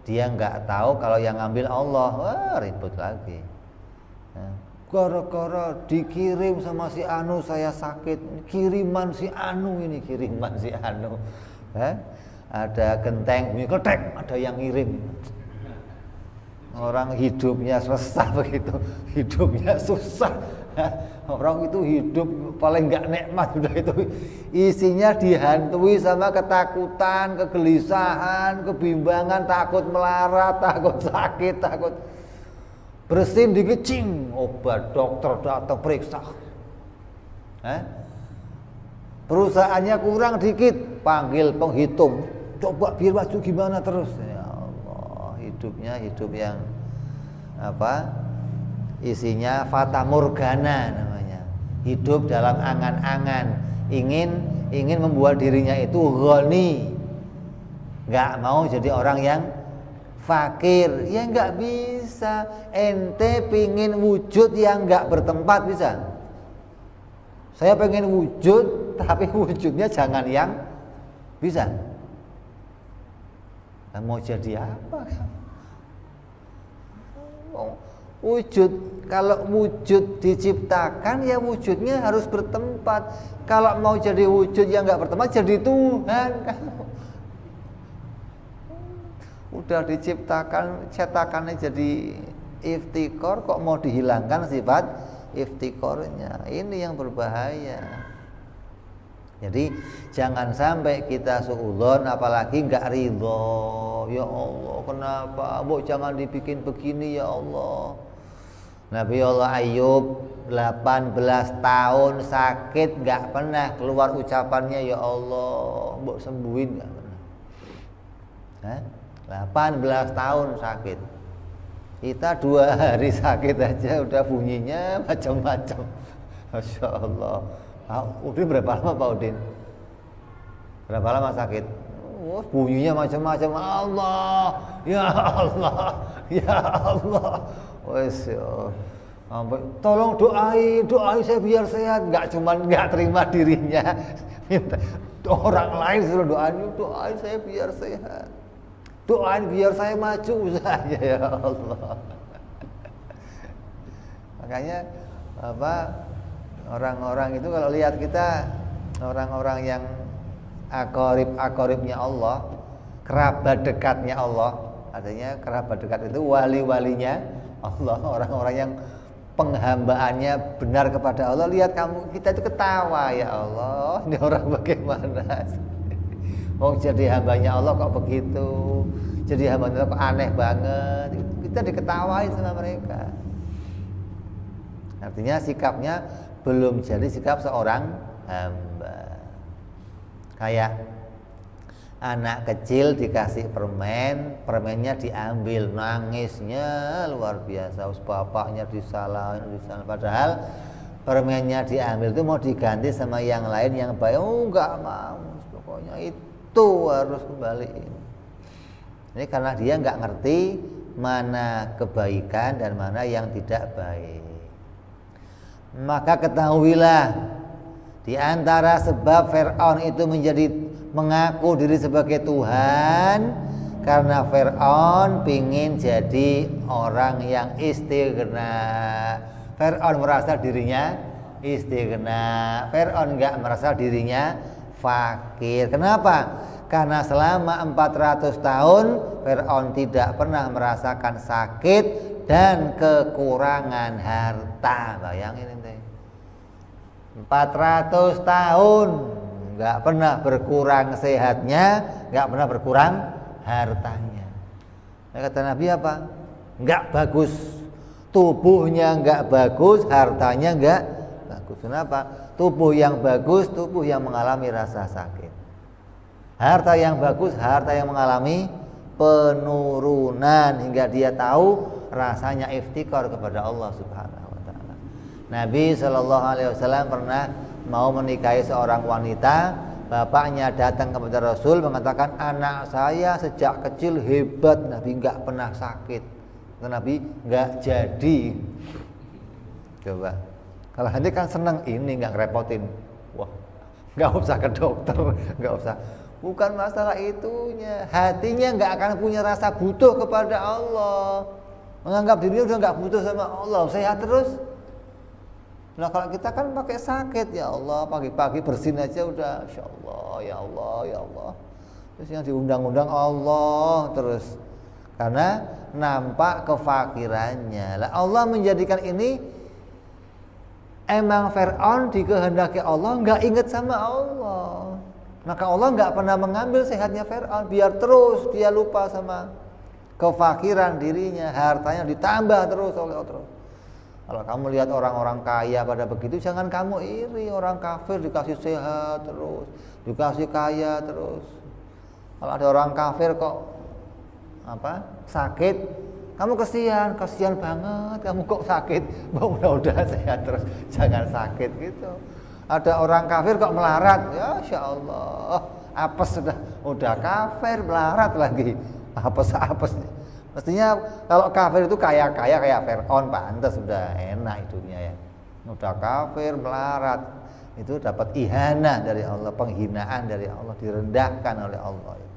dia nggak tahu kalau yang ngambil Allah, wah ribut lagi. Gara-gara dikirim sama si Anu saya sakit, kiriman si Anu ini, kiriman si Anu. Ada genteng bunyi kletek, ada yang ngirim. Orang hidupnya susah begitu, hidupnya susah. Orang itu hidup paling nggak nikmat sudah itu, isinya dihantui sama ketakutan, kegelisahan, kebimbangan, takut melarat, takut sakit, takut bersin dikit cing, obat dokter datang periksa. Perusahaannya kurang dikit, panggil penghitung, coba biar maju gimana terus. Ya Allah, hidupnya hidup yang apa? Isinya fata morgana namanya. Hidup dalam angan-angan, ingin membuat dirinya itu ghani. Enggak mau jadi orang yang fakir. Ya enggak bisa. Ente pingin wujud yang enggak bertempat bisa? Saya pengen wujud tapi wujudnya jangan yang bisa. Nah, mau jadi apa? Wujud, kalau wujud diciptakan ya wujudnya harus bertempat. Kalau mau jadi wujud yang nggak bertempat jadi Tuhan. Udah diciptakan, cetakannya jadi iftikor, kok mau dihilangkan sifat iftikornya. Ini yang berbahaya. Jadi jangan sampai kita suudzon, apalagi nggak ridho. Ya Allah, kenapa? Bu, jangan dibikin begini ya Allah. Nabi Allah Ayub 18 tahun sakit, nggak pernah keluar ucapannya ya Allah. Bu, sembuhin nggak pernah. 18 tahun sakit. Kita 2 hari sakit aja udah bunyinya macam-macam. Masya Allah. Udin berapa lama Pak Udin? Berapa lama sakit? Bunyinya macam-macam. Allah, ya Allah, ya Allah. Wes, tolong doain saya biar sehat. Nggak terima dirinya, minta orang lain suruh doain saya biar sehat. Doain biar saya maju usahanya ya Allah. Makanya orang-orang itu kalau lihat kita, orang-orang yang akoribnya Allah, kerabat dekatnya Allah, artinya kerabat dekat itu wali-walinya Allah, orang-orang yang penghambaannya benar kepada Allah. Lihat kita itu ketawa, ya Allah, ini orang bagaimana? Mau jadi hambanya Allah kok begitu, jadi hambanya Allah kok aneh banget. Kita diketawain sama mereka. Artinya sikapnya belum jadi sikap seorang hamba. Kayak anak kecil dikasih permennya diambil, nangisnya luar biasa. Bapaknya disalahin. Padahal permennya diambil itu mau diganti sama yang lain yang baik. Oh, enggak mau. Pokoknya itu harus kembaliin. Ini karena dia enggak ngerti mana kebaikan dan mana yang tidak baik. Maka ketahuilah, di antara sebab Fir'aun itu mengaku diri sebagai Tuhan, karena Fir'aun pingin jadi orang yang istighna. Fir'aun merasa dirinya istighna. Fir'aun enggak merasa dirinya fakir. Kenapa? Karena selama 400 tahun Fir'aun tidak pernah merasakan sakit dan kekurangan harta. Bayangin ini 400 tahun nggak pernah berkurang sehatnya, nggak pernah berkurang hartanya. Nah, kata Nabi apa? Nggak bagus. Tubuhnya nggak bagus, hartanya nggak bagus. Kenapa? Tubuh yang bagus, tubuh yang mengalami rasa sakit. Harta yang bagus, harta yang mengalami penurunan hingga dia tahu rasanya iftikar kepada Allah Subhanahu wa taala. Nabi sallallahu alaihi wasallam pernah mau menikahi seorang wanita, bapaknya datang kepada Rasul mengatakan, anak saya sejak kecil hebat, Nabi enggak pernah sakit. Nabi enggak jadi. Coba. Kalau nanti kan senang ini enggak ngerepotin. Wah, enggak usah ke dokter, enggak usah. Bukan masalah itunya, hatinya nggak akan punya rasa butuh kepada Allah, menganggap dirinya udah nggak butuh sama Allah, sehat terus. Nah kalau kita kan pakai sakit, ya Allah, pagi-pagi bersin aja udah, Insya Allah, ya Allah, ya Allah. Terus yang diundang-undang Allah terus, karena nampak kefakirannya. Lah Allah menjadikan ini, emang Fir'aun dikehendaki Allah nggak ingat sama Allah. Maka Allah nggak pernah mengambil sehatnya Fir'aun, biar terus dia lupa sama kefakiran dirinya, hartanya ditambah terus oleh Allah. Kalau kamu lihat orang-orang kaya pada begitu, jangan kamu iri. Orang kafir dikasih sehat terus, dikasih kaya terus. Kalau ada orang kafir kok sakit, kamu kasihan banget. Kamu kok sakit, mudah-mudahan sehat terus, jangan sakit gitu. Ada orang kafir kok melarat, ya Insya Allah, apes udah kafir melarat lagi, apes. Mestinya kalau kafir itu kaya kayak Fir'aun, pantas sudah enak hidupnya ya. Udah kafir melarat, itu dapat ihana dari Allah, penghinaan dari Allah, direndahkan oleh Allah itu.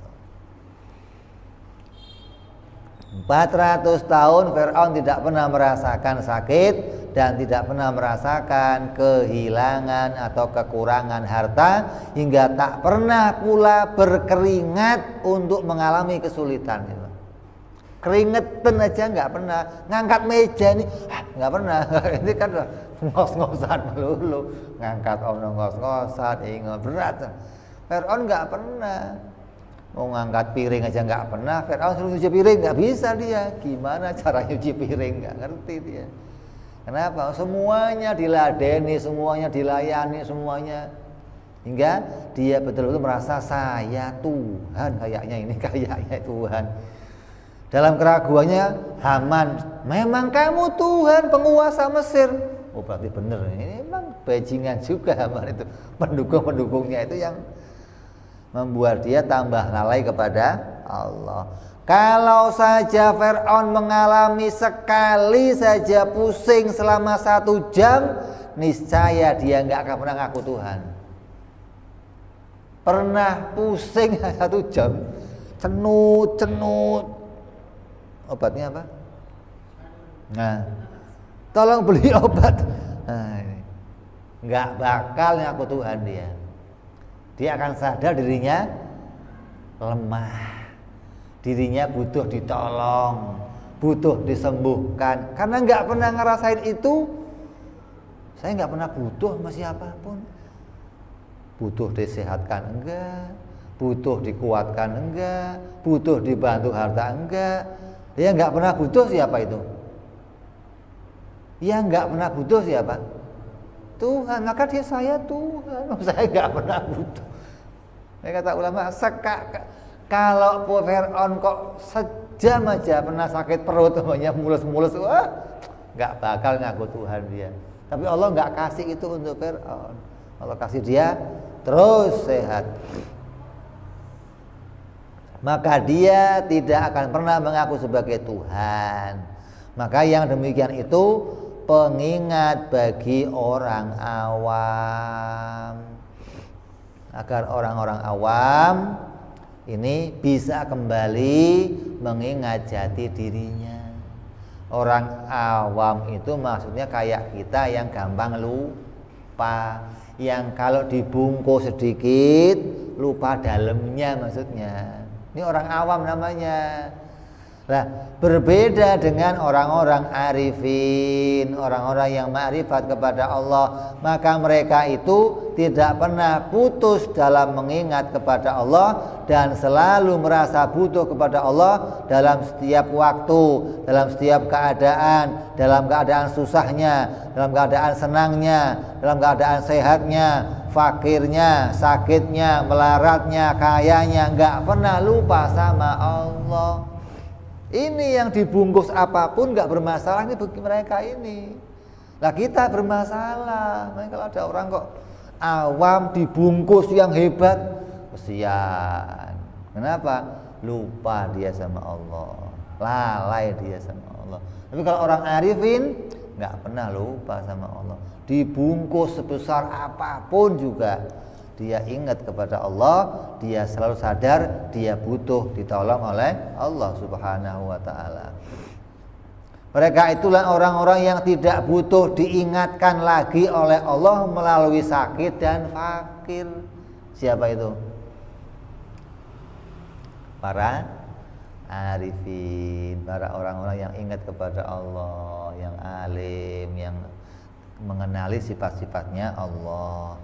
400 tahun Fir'aun tidak pernah merasakan sakit dan tidak pernah merasakan kehilangan atau kekurangan harta, hingga tak pernah pula berkeringat untuk mengalami kesulitan itu. Keringetan aja nggak pernah, ngangkat meja ini nggak pernah. Ini kan ngos-ngosan melulu, ngangkat ngos-ngosan, ingat berat. Fir'aun nggak pernah. Mau ngangkat piring aja nggak pernah. Fir'aun suruh nyuci piring nggak bisa dia. Gimana cara nyuci piring, nggak ngerti dia. Kenapa? Semuanya diladeni, semuanya dilayani, semuanya, hingga dia betul-betul merasa saya Tuhan, kayaknya ini kayaknya Tuhan. Dalam keraguannya, Haman, memang kamu Tuhan penguasa Mesir. Oh berarti benar, ini memang bajingan juga Haman itu. Pendukung-pendukungnya itu yang membuat dia tambah lalai kepada Allah. Kalau saja Fir'aun mengalami sekali saja pusing selama 1 jam, niscaya dia nggak akan pernah ngaku Tuhan. Pernah pusing 1 jam, cenut, obatnya apa? Nah, tolong beli obat. Nah, ini nggak bakal ngaku Tuhan dia. Dia akan sadar dirinya lemah, dirinya butuh ditolong, butuh disembuhkan. Karena nggak pernah ngerasain itu, saya nggak pernah butuh sama siapapun. Butuh disehatkan enggak, butuh dikuatkan enggak, butuh dibantu harta enggak. Dia nggak pernah butuh siapa itu? Yang nggak pernah butuh siapa? Tuhan. Maka dia saya Tuhan. Saya nggak pernah butuh. Saya kata ulama, kalau Fir'aun kok sejam aja pernah sakit perut, namanya mulus-mulus, wah, nggak bakal ngaku Tuhan dia. Tapi Allah nggak kasih itu untuk Fir'aun. Allah kasih dia terus sehat. Maka dia tidak akan pernah mengaku sebagai Tuhan. Maka yang demikian itu pengingat bagi orang awam, agar orang-orang awam ini bisa kembali mengingat jati dirinya. Orang awam itu maksudnya kayak kita yang gampang lupa, yang kalau dibungkus sedikit lupa dalamnya maksudnya. Ini orang awam namanya. Nah, berbeda dengan orang-orang arifin, orang-orang yang ma'rifat kepada Allah, maka mereka itu tidak pernah putus dalam mengingat kepada Allah dan selalu merasa butuh kepada Allah dalam setiap waktu, dalam setiap keadaan, dalam keadaan susahnya, dalam keadaan senangnya, dalam keadaan sehatnya, fakirnya, sakitnya, melaratnya, kayanya, nggak pernah lupa sama Allah. Ini yang dibungkus apapun nggak bermasalah, ini bagi mereka ini. Lah kita bermasalah. Nah, kalau ada orang kok awam dibungkus yang hebat, kesian. Kenapa? Lupa dia sama Allah, lalai dia sama Allah. Tapi kalau orang arifin nggak pernah lupa sama Allah. Dibungkus sebesar apapun juga dia ingat kepada Allah, dia selalu sadar dia butuh ditolong oleh Allah Subhanahu wa ta'ala. Mereka itulah orang-orang yang tidak butuh diingatkan lagi oleh Allah melalui sakit dan fakir. Siapa itu? Para arifin, para orang-orang yang ingat kepada Allah, yang alim, yang mengenali sifat-sifatnya Allah.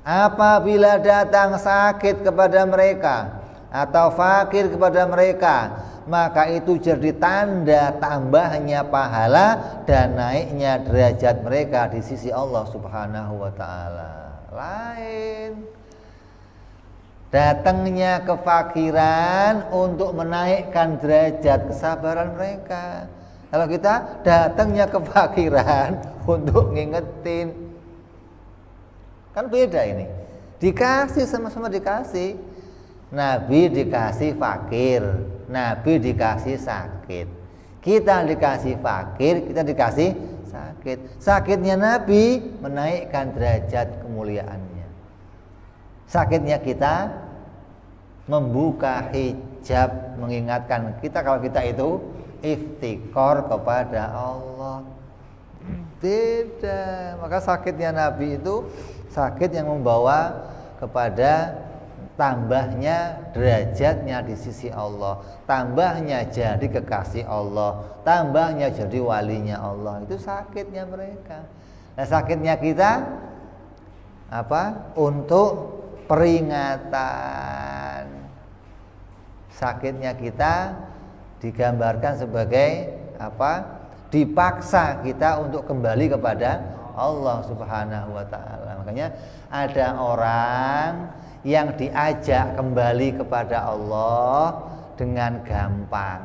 Apabila datang sakit kepada mereka atau fakir kepada mereka, maka itu jadi tanda tambahnya pahala dan naiknya derajat mereka di sisi Allah Subhanahu wa ta'ala. Lain datangnya kefakiran untuk menaikkan derajat kesabaran mereka. Kalau kita datangnya kefakiran untuk ngingetin, kan beda ini. Dikasih, sama-sama dikasih. Nabi dikasih fakir, Nabi dikasih sakit. Kita dikasih fakir, kita dikasih sakit. Sakitnya Nabi menaikkan derajat kemuliaannya. Sakitnya kita membuka hijab, mengingatkan kita kalau kita itu iftikor kepada Allah. Tidak. Maka sakitnya Nabi itu sakit yang membawa kepada tambahnya derajatnya di sisi Allah, tambahnya jadi kekasih Allah, tambahnya jadi walinya Allah. Itu sakitnya mereka. Nah, sakitnya kita apa? Untuk peringatan. Sakitnya kita digambarkan sebagai apa? Dipaksa kita untuk kembali kepada Allah Subhanahu wa taala. Makanya ada orang yang diajak kembali kepada Allah dengan gampang.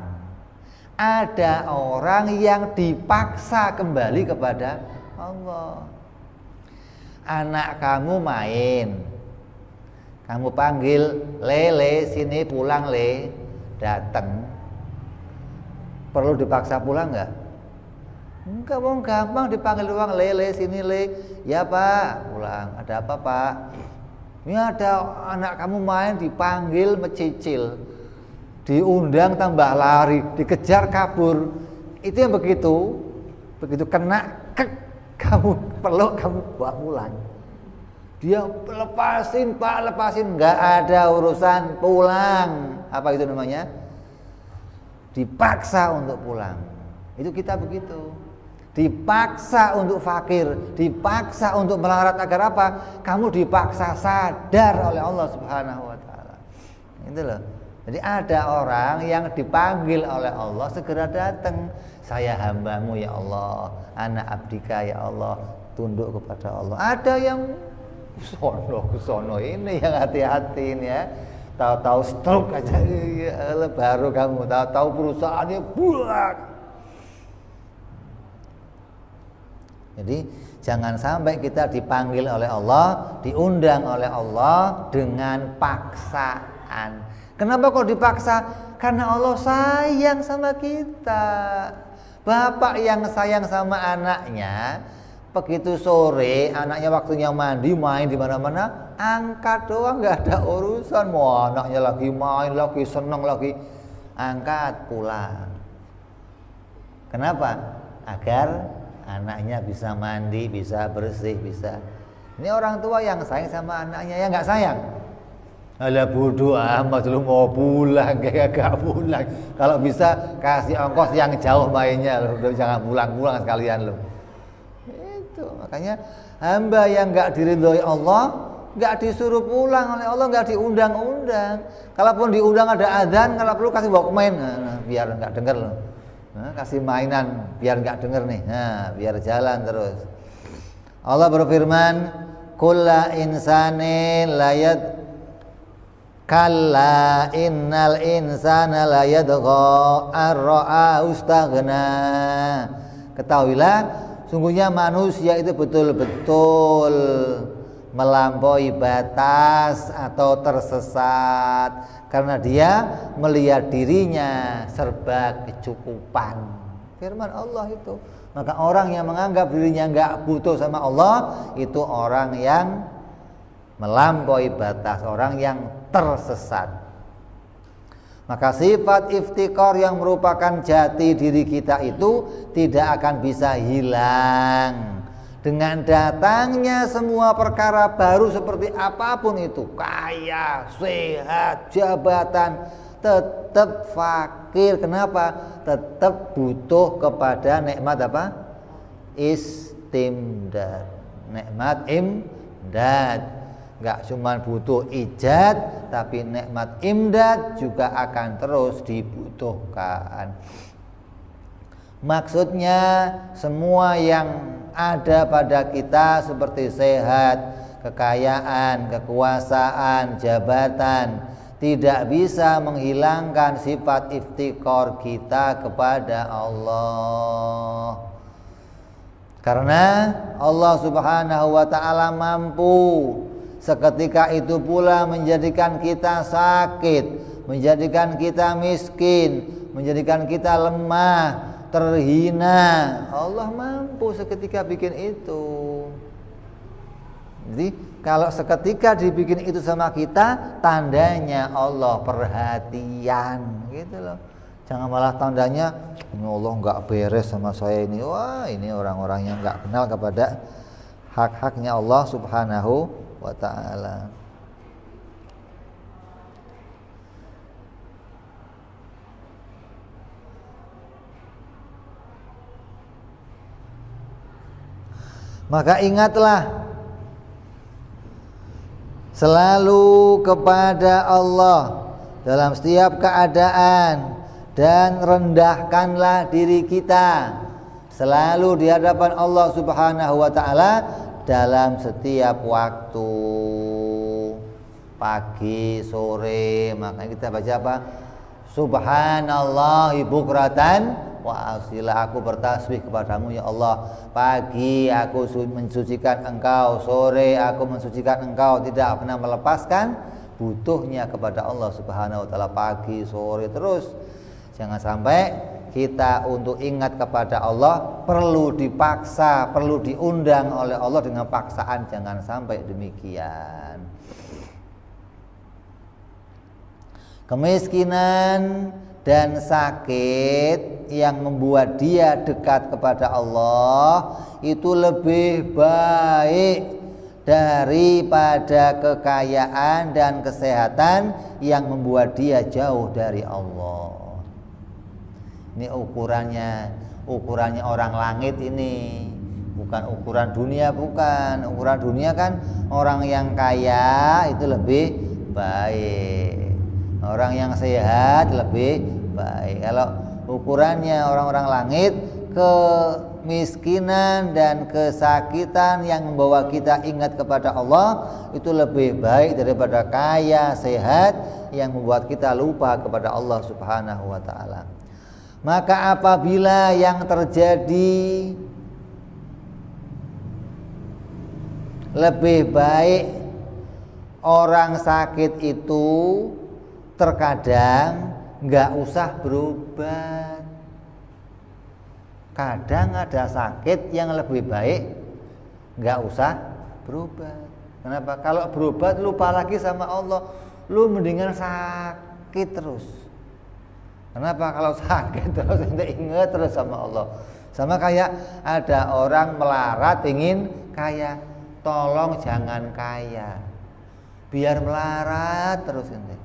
Ada orang yang dipaksa kembali kepada Allah. Anak kamu main, kamu panggil, "Le, sini pulang, Le." Datang. Perlu dipaksa pulang enggak? Enggak, mau gampang dipanggil doang, "Le, sini, Le." "Ya, Pak." "Pulang." "Ada apa, Pak?" "Ini ada anak kamu main, dipanggil mecicil, diundang tambah lari, dikejar kabur." Itu yang begitu kena kamu peluk, kamu bawa pulang. Dia lepasin, Pak, lepasin. Nggak ada urusan, pulang. Apa itu namanya? Dipaksa untuk pulang. Itu kita begitu. Dipaksa untuk fakir, dipaksa untuk melarat agar apa? Kamu dipaksa sadar oleh Allah Subhanahu wa taala. Itu loh. Jadi ada orang yang dipanggil oleh Allah segera datang. "Saya hambamu ya Allah, anak abdika ya Allah, tunduk kepada Allah." Ada yang sono ini yang hati-hati ini ya. Tahu-tahu stroke aja ya, baru kamu tahu-tahu perusahaannya buak. Jadi jangan sampai kita dipanggil oleh Allah, diundang oleh Allah dengan paksaan. Kenapa kok dipaksa? Karena Allah sayang sama kita. Bapak yang sayang sama anaknya, begitu sore anaknya waktunya mandi, main di mana-mana, angkat doang, nggak ada urusan. Mau anaknya lagi main, lagi seneng, lagi angkat, pulang. Kenapa? Agar anaknya bisa mandi, bisa bersih, bisa. Ini orang tua yang sayang sama anaknya, yang nggak sayang. Alah bodoh amat, lu mau pulang kayak gak pulang. Kalau bisa kasih ongkos yang jauh mainnya, lu jangan pulang-pulang sekalian lu. Itu makanya hamba yang nggak diridhoi Allah, nggak disuruh pulang oleh Allah, nggak diundang-undang. Kalaupun diundang ada adzan, kalau perlu kasih walkman, biar nggak denger loh. Kasih mainan biar nggak denger nih, biar jalan terus. Allah berfirman, "Kulla insani layad kalla innal insana layadgha ar-ra'a ustaghna." Ketahuilah, sungguhnya manusia itu betul-betul melampaui batas atau tersesat karena dia melihat dirinya serba kecukupan. Firman Allah itu. Maka orang yang menganggap dirinya enggak butuh sama Allah, itu orang yang melampaui batas, orang yang tersesat. Maka sifat iftikar yang merupakan jati diri kita itu tidak akan bisa hilang. Dengan datangnya semua perkara baru seperti apapun itu, kaya, sehat, jabatan, tetap fakir. Kenapa? Tetap butuh kepada nikmat apa? Istimdad. Nikmat imdad. Enggak cuma butuh ijad, tapi nikmat imdad juga akan terus dibutuhkan. Maksudnya semua yang ada pada kita seperti sehat, kekayaan, kekuasaan, jabatan tidak bisa menghilangkan sifat iftikar kita kepada Allah. Karena Allah Subhanahu wa taala mampu seketika itu pula menjadikan kita sakit, menjadikan kita miskin, menjadikan kita lemah, terhina. Allah mampu seketika bikin itu. Jadi kalau seketika dibikin itu sama kita, tandanya Allah perhatian, gitu loh. Jangan malah tandanya Allah nggak beres sama saya ini. Wah, ini orang-orang yang nggak kenal kepada hak-haknya Allah Subhanahu wa ta'ala. Maka ingatlah selalu kepada Allah dalam setiap keadaan dan rendahkanlah diri kita selalu di hadapan Allah Subhanahu wa ta'ala dalam setiap waktu, pagi, sore. Makanya kita baca apa? Subhanallahi bukratan wa asila, aku bertasbih kepadamu ya Allah. Pagi aku mensucikan engkau, sore aku mensucikan engkau. Tidak pernah melepaskan butuhnya kepada Allah Subhanahu wa ta'ala, pagi, sore terus. Jangan sampai kita untuk ingat kepada Allah perlu dipaksa, perlu diundang oleh Allah dengan paksaan. Jangan sampai demikian. Kemiskinan dan sakit yang membuat dia dekat kepada Allah itu lebih baik daripada kekayaan dan kesehatan yang membuat dia jauh dari Allah. Ini ukurannya orang langit ini, bukan ukuran dunia, bukan. Ukuran dunia kan orang yang kaya itu lebih baik, orang yang sehat lebih baik. Kalau ukurannya orang-orang langit, kemiskinan dan kesakitan yang membawa kita ingat kepada Allah itu lebih baik daripada kaya, sehat yang membuat kita lupa kepada Allah Subhanahu wa ta'ala. Maka apabila yang terjadi lebih baik orang sakit itu terkadang nggak usah berobat. Kadang ada sakit yang lebih baik nggak usah berobat. Kenapa? Kalau berobat lupa lagi sama Allah, lu mendingan sakit terus. Kenapa? Kalau sakit terus ente ingat terus sama Allah. Sama kayak ada orang melarat ingin kaya, tolong jangan kaya, biar melarat terus ente.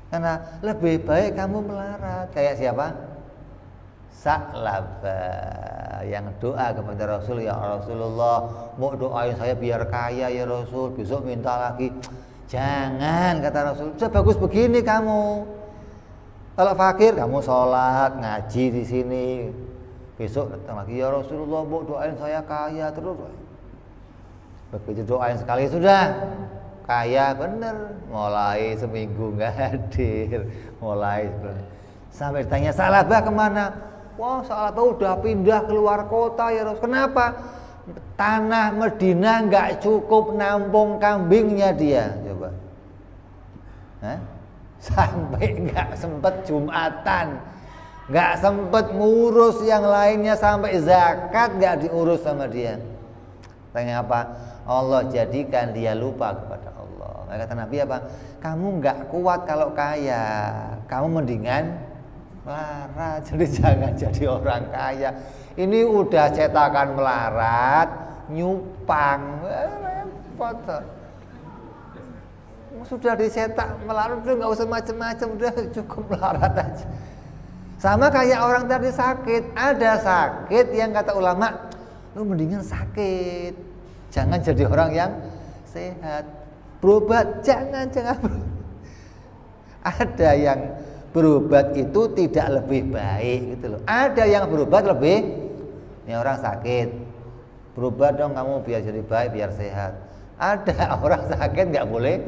Karena lebih baik kamu melarat. Kayak siapa? Sa'labah yang doa kepada Rasul, ya Rasulullah, mau doain saya biar kaya ya Rasul, besok minta lagi. Jangan, kata Rasul, sudah bagus begini kamu. Kalau fakir kamu sholat, ngaji di sini. Besok datang lagi, ya Rasulullah, mau doain saya kaya terus. Begitu doain sekali sudah kaya bener, mulai seminggu nggak hadir, mulai sampai ditanya Sa'labah kemana? Wah, Sa'labah udah pindah keluar kota ya Rasul. Kenapa? Tanah Medina nggak cukup nampung kambingnya dia. Coba, hah? Sampai nggak sempet Jumatan, nggak sempet ngurus yang lainnya, sampai zakat nggak diurus sama dia. Tanya apa? Allah jadikan dia lupa kepada Allah. Maka kata Nabi apa? Kamu nggak kuat kalau kaya, kamu mendingan melarat. Jadi jangan jadi orang kaya. Ini udah cetakan melarat, nyupang, repot. Sudah dicetak melarat, udah nggak usah macam-macam, udah cukup melarat aja. Sama kayak orang tadi sakit, ada sakit yang kata ulama, lu mendingan sakit, jangan jadi orang yang sehat. Berobat jangan. Ada yang berobat itu tidak lebih baik gitu loh. Ada yang berobat lebih, ini orang sakit, berobat dong kamu biar jadi baik, biar sehat. Ada orang sakit nggak boleh.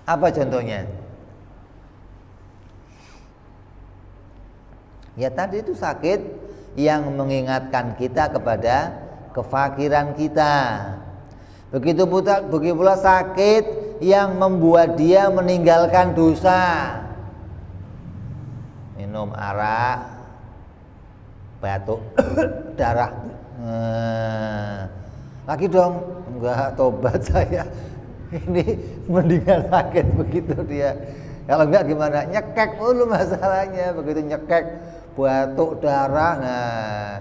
Apa contohnya? Ya tadi itu sakit yang mengingatkan kita kepada kefakiran kita. Begitu pula sakit yang membuat dia meninggalkan dosa. Ini minum arak, batuk, darah. Lagi dong, enggak, tobat saya. Ini mendingan sakit begitu dia. Kalau enggak gimana? Nyekek dulu masalahnya. Begitu nyekek, batuk, darah. Nah,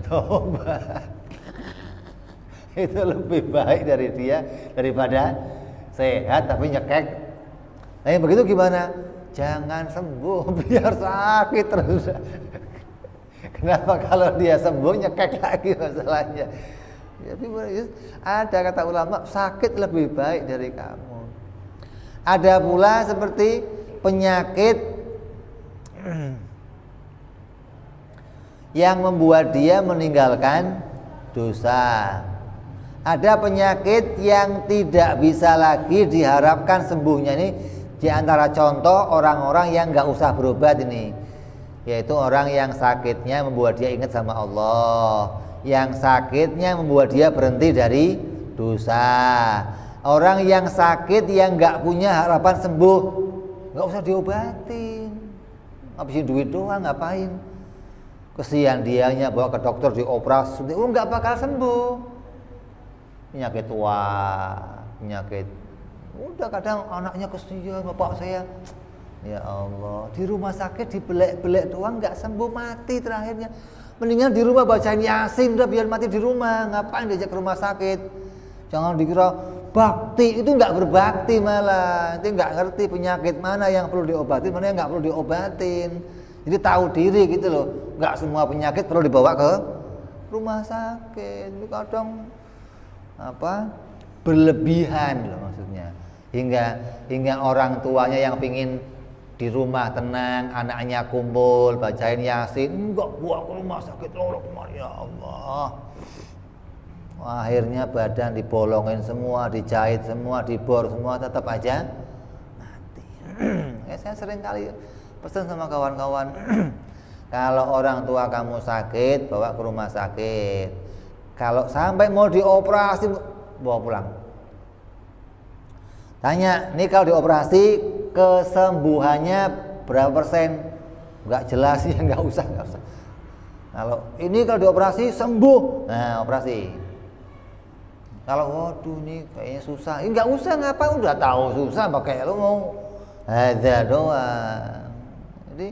tobat. Itu lebih baik dari dia daripada sehat tapi nyekek. Nah, yang begitu gimana? Jangan sembuh, biar sakit terus. Kenapa kalau dia sembuh nyekek lagi masalahnya? Jadi ada kata ulama, sakit lebih baik dari kamu. Ada pula seperti penyakit yang membuat dia meninggalkan dosa. Ada penyakit yang tidak bisa lagi diharapkan sembuhnya. Ini di antara contoh orang-orang yang nggak usah berobat ini, yaitu orang yang sakitnya membuat dia ingat sama Allah, yang sakitnya membuat dia berhenti dari dosa, orang yang sakit yang nggak punya harapan sembuh, nggak usah diobatin, ngabisin duit doang, ngapain? Kesian dianya bawa ke dokter dioperasi, nggak bakal sembuh. Penyakit tua, penyakit, udah kadang anaknya kesian, bapak saya, ya Allah, di rumah sakit dibelek-belek doang nggak sembuh, mati terakhirnya. Mendingan di rumah bacain Yasin udah biar mati di rumah, ngapain diajak ke rumah sakit? Jangan dikira bakti, itu nggak berbakti malah, itu nggak ngerti penyakit mana yang perlu diobatin, mana yang nggak perlu diobatin. Jadi tahu diri gitu loh, nggak semua penyakit perlu dibawa ke rumah sakit. Itu kadang berlebihan loh maksudnya, hingga orang tuanya yang pingin di rumah tenang, anaknya kumpul bacain Yasin, enggak, buang ke rumah sakit lorok, ya Allah. Akhirnya badan dibolongin semua, dijahit semua, dibor semua, tetap aja mati. Saya sering kali pesan sama kawan-kawan, kalau orang tua kamu sakit, bawa ke rumah sakit. Kalau sampai mau dioperasi, bawa pulang. Tanya, nih kalau dioperasi kesembuhannya berapa persen? Nggak jelas ya, nggak usah. Kalau ini kalau dioperasi sembuh, nah operasi. Kalau waduh nih kayaknya susah, nggak usah, ngapain, udah tahu susah pakai lo mau ada doang. Jadi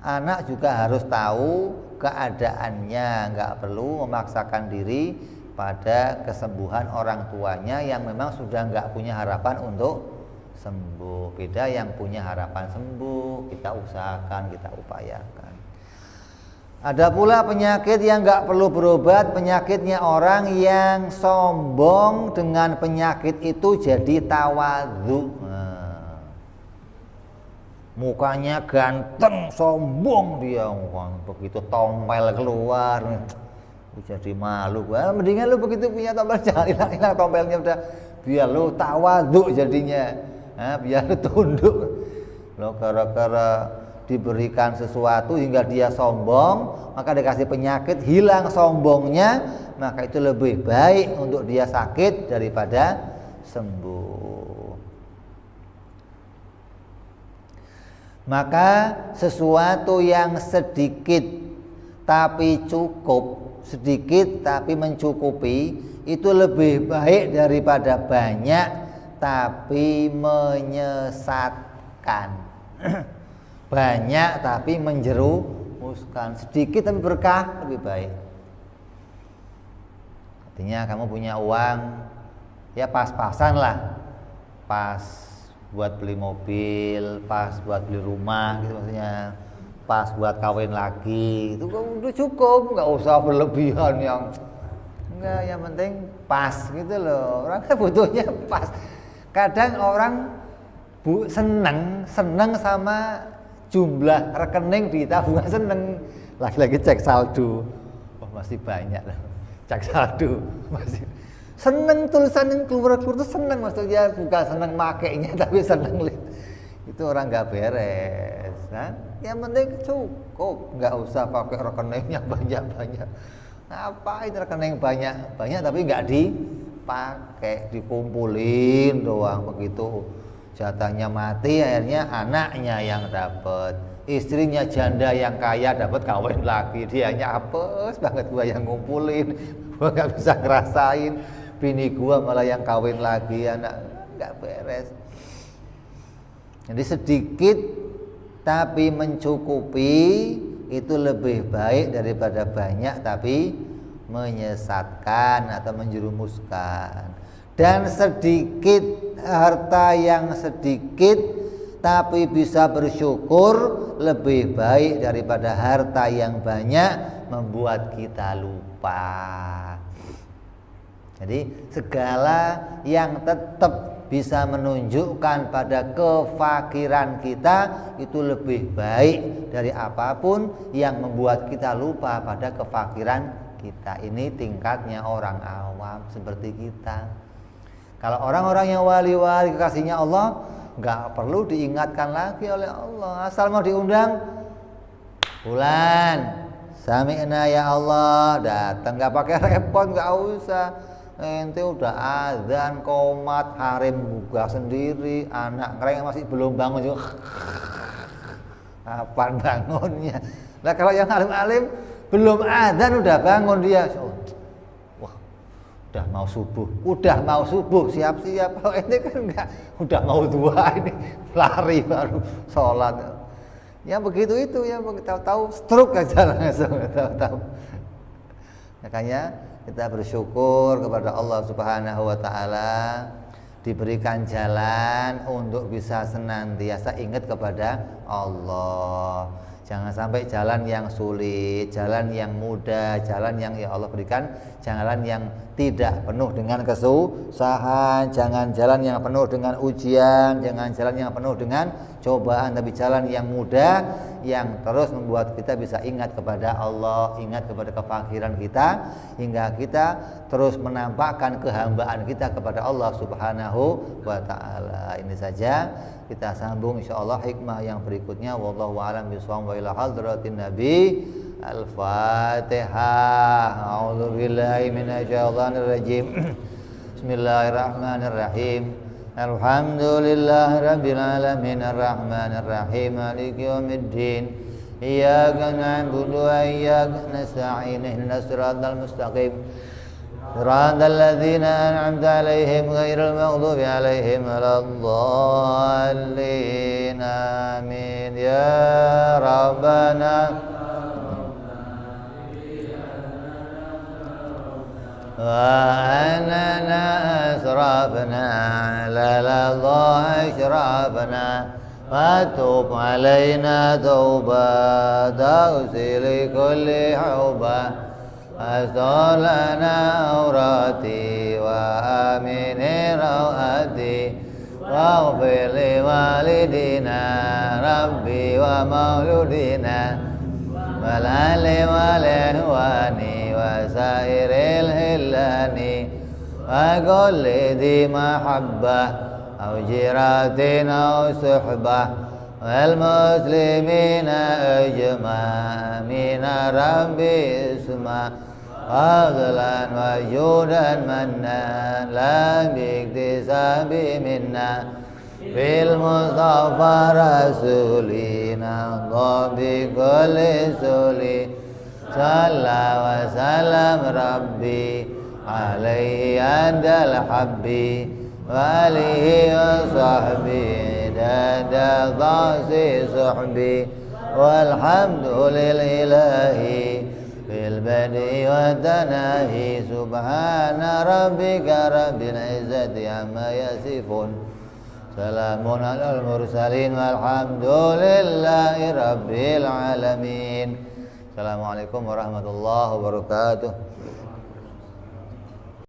anak juga harus tahu keadaannya, nggak perlu memaksakan diri pada kesembuhan orang tuanya yang memang sudah nggak punya harapan untuk sembuh. Beda yang punya harapan sembuh, kita usahakan, kita upayakan. Ada pula penyakit yang nggak perlu berobat, penyakitnya orang yang sombong dengan penyakit itu jadi tawadhu. Mukanya ganteng, sombong dia, begitu tompel keluar, jadi malu. Mendingan lu begitu punya tompel, jangan hilang tompelnya, udah biar lu tawadhu jadinya, biar lu tunduk. Lo gara-gara diberikan sesuatu hingga dia sombong, maka dikasih penyakit, hilang sombongnya, maka itu lebih baik untuk dia sakit daripada sembuh. Maka sesuatu yang sedikit tapi cukup, sedikit tapi mencukupi, itu lebih baik daripada banyak tapi menyesatkan. Banyak tapi menjerumuskan, sedikit tapi berkah lebih baik. Artinya kamu punya uang, ya pas-pasan lah, pas buat beli mobil, pas buat beli rumah gitu maksudnya, pas buat kawin lagi, itu udah cukup, nggak usah berlebihan enggak, yang penting pas gitu loh. Orang kan butuhnya pas. Kadang orang seneng sama jumlah rekening di tabungan, seneng, lagi-lagi cek saldo, masih banyak loh, cek saldo masih. Seneng tulisan yang keluar itu seneng, maksudnya bukan seneng makainya tapi seneng itu orang nggak beres. Nah, yang penting cukup, nggak usah pakai rekeningnya banyak-banyak. Ngapain rekening banyak tapi nggak dipakai, dikumpulin doang begitu. jatahnya mati, akhirnya anaknya yang dapat. Istrinya janda yang kaya dapat kawin lagi, dianya apes banget, gua yang ngumpulin, gua nggak bisa ngerasain, bini gua malah yang kawin lagi, anak nggak beres. Jadi sedikit tapi mencukupi itu lebih baik daripada banyak tapi menyesatkan atau menjerumuskan. Dan sedikit harta yang sedikit tapi bisa bersyukur lebih baik daripada harta yang banyak membuat kita lupa. Jadi segala yang tetap bisa menunjukkan pada kefakiran kita itu lebih baik dari apapun yang membuat kita lupa pada kefakiran kita. Ini tingkatnya orang awam seperti kita. Kalau orang-orang yang wali-wali kekasihnya Allah, nggak perlu diingatkan lagi oleh Allah, asal mau diundang, bulan sami'na ya Allah, datang, nggak pakai repot, nggak usah. Ente udah azan, qomat, harim buka sendiri, anak ngereng masih belum bangun juga, kapan bangunnya? Nah kalau yang alim-alim belum azan udah bangun dia, wah udah mau subuh, siap-siap. Kalau ini kan enggak, udah mau dua ini lari baru sholat. Ya begitu itu ya, tahu-tahu stroke aja langsung, tahu-tahu. Makanya kita bersyukur kepada Allah Subhanahu wa taala diberikan jalan untuk bisa senantiasa ingat kepada Allah. Jangan sampai jalan yang sulit, jalan yang mudah, jalan yang ya Allah berikan, jalan yang tidak penuh dengan kesusahan, jangan jalan yang penuh dengan ujian, jangan jalan yang penuh dengan cobaan, tapi jalan yang mudah yang terus membuat kita bisa ingat kepada Allah, ingat kepada kefakiran kita, hingga kita terus menampakkan kehambaan kita kepada Allah Subhanahu wa taala. Ini saja, kita sambung insyaallah hikmah yang berikutnya. Wallahu a'lam bishawab, wa ila hadratin nabi. Al-Fatihah. A'udzubillahi minasyaitonir rajim. Bismillahirrahmanirrahim. Alhamdulillahi rabbil alamin, arrahmanir rahim, maliki yaumiddin. Iyyaka na'budu wa iyyaka nasta'in. Ihdinas siratal mustaqim. Siratal ladzina an'amta 'alaihim ghairil maghdubi 'alaihim waladdallin. Amin. Ya Rabbana وأننا أسرفنا على الله أشرفنا وتوب علينا توبة تغسل كل حوبة واستر لنا عوراتي وآمن روآتي واغفر لوالدينا ربي ومولودينا والأهل والإخوان وسائر الهلان وكل ذي محبة أو جيرة أو صحبة والمسلمين أجمعين ربي اسمع فضلا وجودا منا لا باكتساب منا بالمصطفى رسولنا الله بكل سولي صلى وسلم ربي عليه عند الحب وآله وصحبه داد ضعف صحبي والحمد لله بالبدء والتناهي سبحان ربك رب العزة عما يصفون سلام على المرسلين والحمد لله رب العالمين. Assalamualaikum warahmatullahi wabarakatuh.